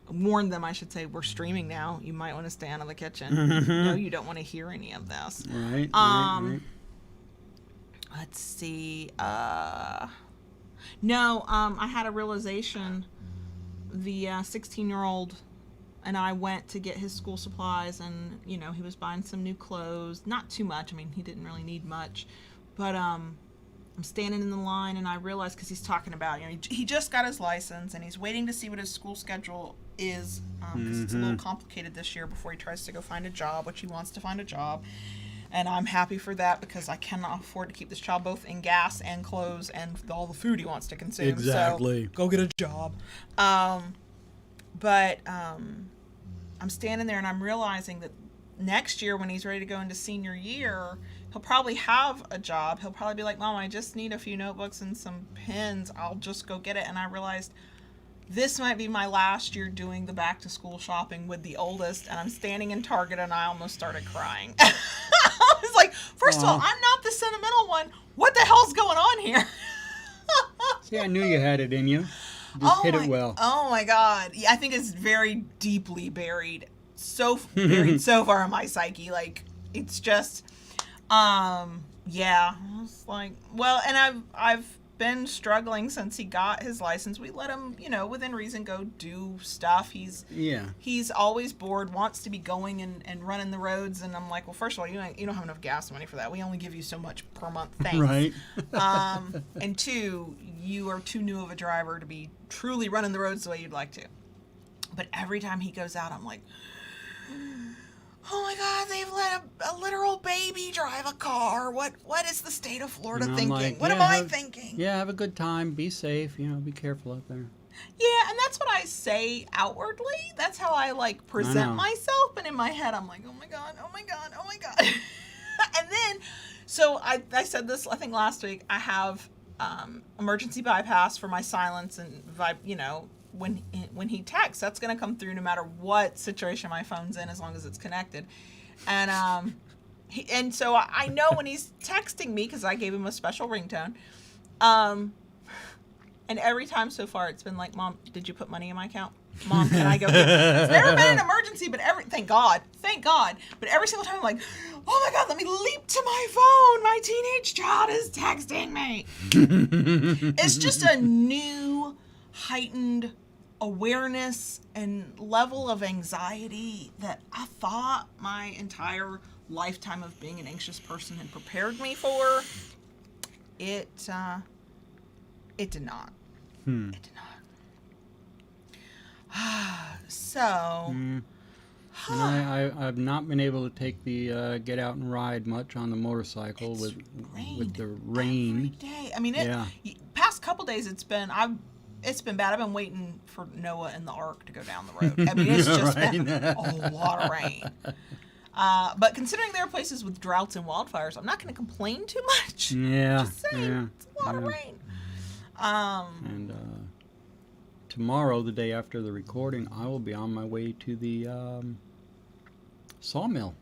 warn them, I should say, we're streaming now. You might want to stay out of the kitchen. No, you don't want to hear any of this. Right. Let's see. No, I had a realization. The 16-year-old and I went to get his school supplies, and, he was buying some new clothes. Not too much. I mean, he didn't really need much. But I'm standing in the line, and I realized, because he's talking about, he just got his license, and he's waiting to see what his school schedule is, because it's a little complicated this year before he tries to go find a job, which he wants to find a job. And I'm happy for that because I cannot afford to keep this child both in gas and clothes and all the food he wants to consume. Exactly. So go get a job. But I'm standing there and I'm realizing that next year when he's ready to go into senior year, he'll probably have a job. He'll probably be like, Mom, I just need a few notebooks and some pens. I'll just go get it. And I realized this might be my last year doing the back to school shopping with the oldest. And I'm standing in Target and I almost started crying. I was like, first of all, I'm not the sentimental one. What the hell's going on here? See, I knew you had it in you. Just hit it well. Oh my God. Yeah, I think it's very deeply buried. So far in my psyche. Like, it's just, yeah. It's like, well, and I've been struggling since he got his license. We let him, within reason, go do stuff. He's always bored, wants to be going and running the roads, and I'm like, well, first of all, you don't have enough gas money for that. We only give you so much per month. Thanks. Right. And two, you are too new of a driver to be truly running the roads the way you'd like to. But every time he goes out, I'm like, oh my God, they've let a literal baby drive a car. What is the state of Florida And I'm thinking? like, What am I thinking? Yeah, have a good time. Be safe. Be careful out there. Yeah, and that's what I say outwardly. That's how I like present myself. But in my head, I'm like, oh my God, oh my God, oh my God. And then, so I said this, I think last week, I have emergency bypass for my silence and when he texts, that's going to come through no matter what situation my phone's in, as long as it's connected. And and so I know when he's texting me, because I gave him a special ringtone. And every time so far, it's been like, Mom, did you put money in my account? Mom, can I go get it? It's never been an emergency, but thank God. But every single time I'm like, oh my God, let me leap to my phone. My teenage child is texting me. It's just a new, heightened awareness and level of anxiety that I thought my entire lifetime of being an anxious person had prepared me for. It did not. It did not. So. And I've not been able to take the get out and ride much on the motorcycle with the rain. Every day. I mean, past couple days it's been bad. I've been waiting for Noah and the Ark to go down the road. I mean, it's just been a lot of rain. But considering there are places with droughts and wildfires, I'm not going to complain too much. Yeah. Just saying, it's a lot of rain. And tomorrow, the day after the recording, I will be on my way to the sawmill.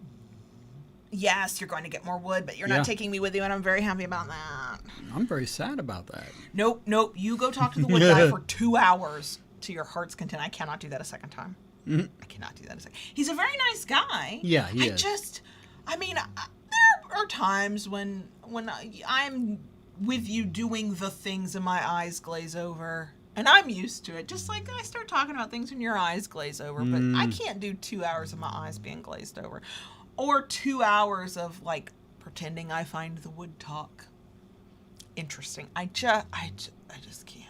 Yes, you're going to get more wood, but you're not taking me with you, and I'm very happy about that. I'm very sad about that. Nope. You go talk to the wood guy for 2 hours to your heart's content. I cannot do that a second time. I cannot do that a second. He's a very nice guy. Yeah, he is. There are times when I'm with you doing the things and my eyes glaze over. And I'm used to it. Just like I start talking about things when your eyes glaze over. But I can't do 2 hours of my eyes being glazed over. Or 2 hours of, like, pretending I find the wood talk interesting. I just can't. I just can't.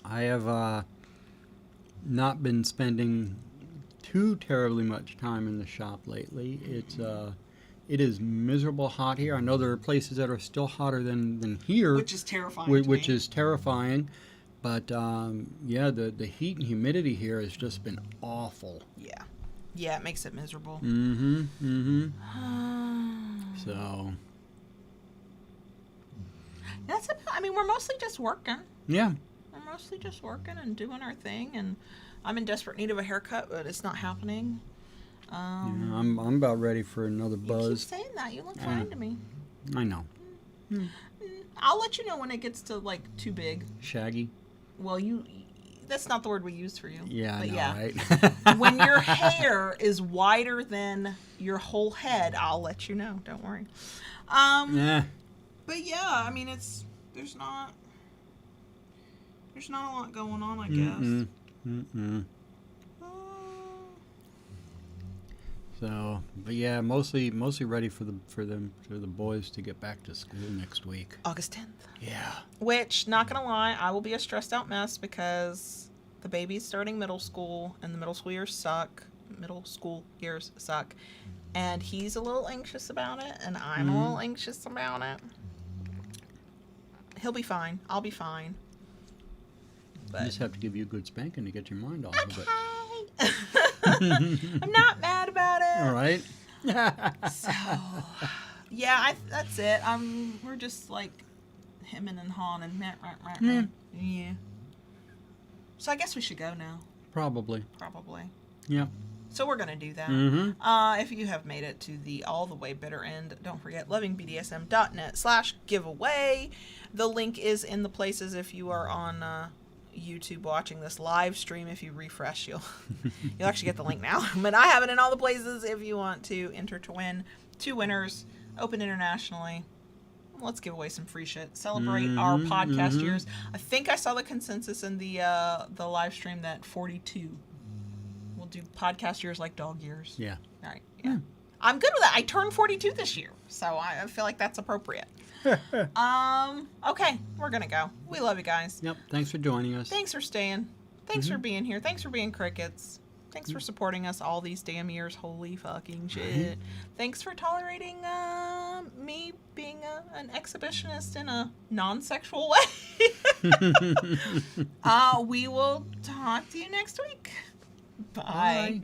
I have not been spending too terribly much time in the shop lately. It is miserable hot here. I know there are places that are still hotter than here, which is terrifying. Is terrifying, but the heat and humidity here has just been awful. Yeah, it makes it miserable. So that's about. I mean, we're mostly just working. Yeah. We're mostly just working and doing our thing, and I'm in desperate need of a haircut, but it's not happening. I'm about ready for another buzz. You keep saying that. You look fine to me. I know. I'll let you know when it gets to, like, too big. Shaggy? Well, that's not the word we used for you. Yeah, I know, right? When your hair is wider than your whole head, I'll let you know. Don't worry. But yeah, I mean, there's not a lot going on, I guess. So, but yeah, mostly ready for the boys to get back to school next week. August 10th. Yeah. Which, not gonna lie, I will be a stressed out mess because the baby's starting middle school and the middle school years suck. And he's a little anxious about it, and I'm a little anxious about it. He'll be fine. I'll be fine. But You just have to give you a good spanking to get your mind off of it. I'm not mad about it. All right. So, yeah, that's it. We're just like hemming and hawing and yeah. So I guess we should go now. Probably. Yeah. So we're gonna do that. If you have made it to the all the way bitter end, don't forget lovingbdsm.net/giveaway. The link is in the places if you are on YouTube watching this live stream. If you refresh, you'll actually get the link now. But I have it in all the places if you want to enter to win. 2 winners, open internationally. Let's give away some free shit. Celebrate our podcast years. I think I saw the consensus in the live stream that 42. We'll do podcast years like dog years. Yeah. All right. Yeah. I'm good with that. I turned 42 this year, so I feel like that's appropriate. Okay, we're gonna go. We love you guys. Yep. Thanks for joining us. Thanks for staying. Thanks for being here. Thanks for being crickets. Thanks for supporting us all these damn years. Holy fucking shit. Thanks for tolerating me being an exhibitionist in a non-sexual way. We will talk to you next week. Bye. Bye.